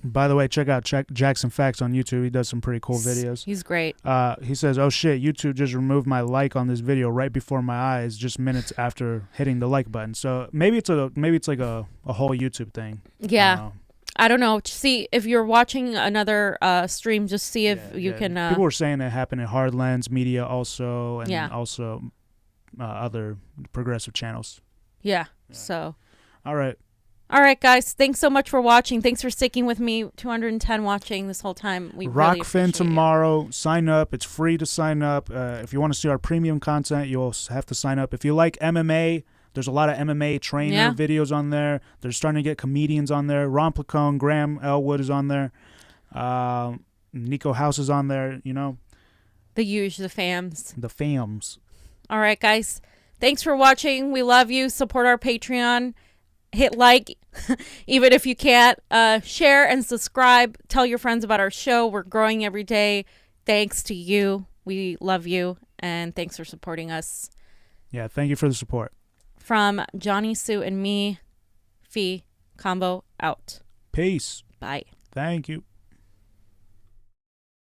by the way, check out Jackson Facts on YouTube. He does some pretty cool videos. He's great. He says, oh shit, YouTube just removed my like on this video right before my eyes, just minutes after hitting the like button. So maybe it's like a whole YouTube thing. Yeah. I don't know. See, if you're watching another stream, just see if you can. People were saying it happened in Hardlands Media also, and also other progressive channels. Yeah. So. All right, guys. Thanks so much for watching. Thanks for sticking with me. 210 watching this whole time. We really Rockfin tomorrow. Sign up. It's free to sign up. If you want to see our premium content, you'll have to sign up. If you like MMA. There's a lot of MMA trainer videos on there. They're starting to get comedians on there. Ron Placone, Graham Elwood is on there. Nico House is on there, The the fams. The fams. All right, guys. Thanks for watching. We love you. Support our Patreon. Hit like, even if you can't. Share and subscribe. Tell your friends about our show. We're growing every day. Thanks to you. We love you. And thanks for supporting us. Yeah, thank you for the support. From Johnny, Sue, and me, Fee, CONVO out. Peace. Bye. Thank you.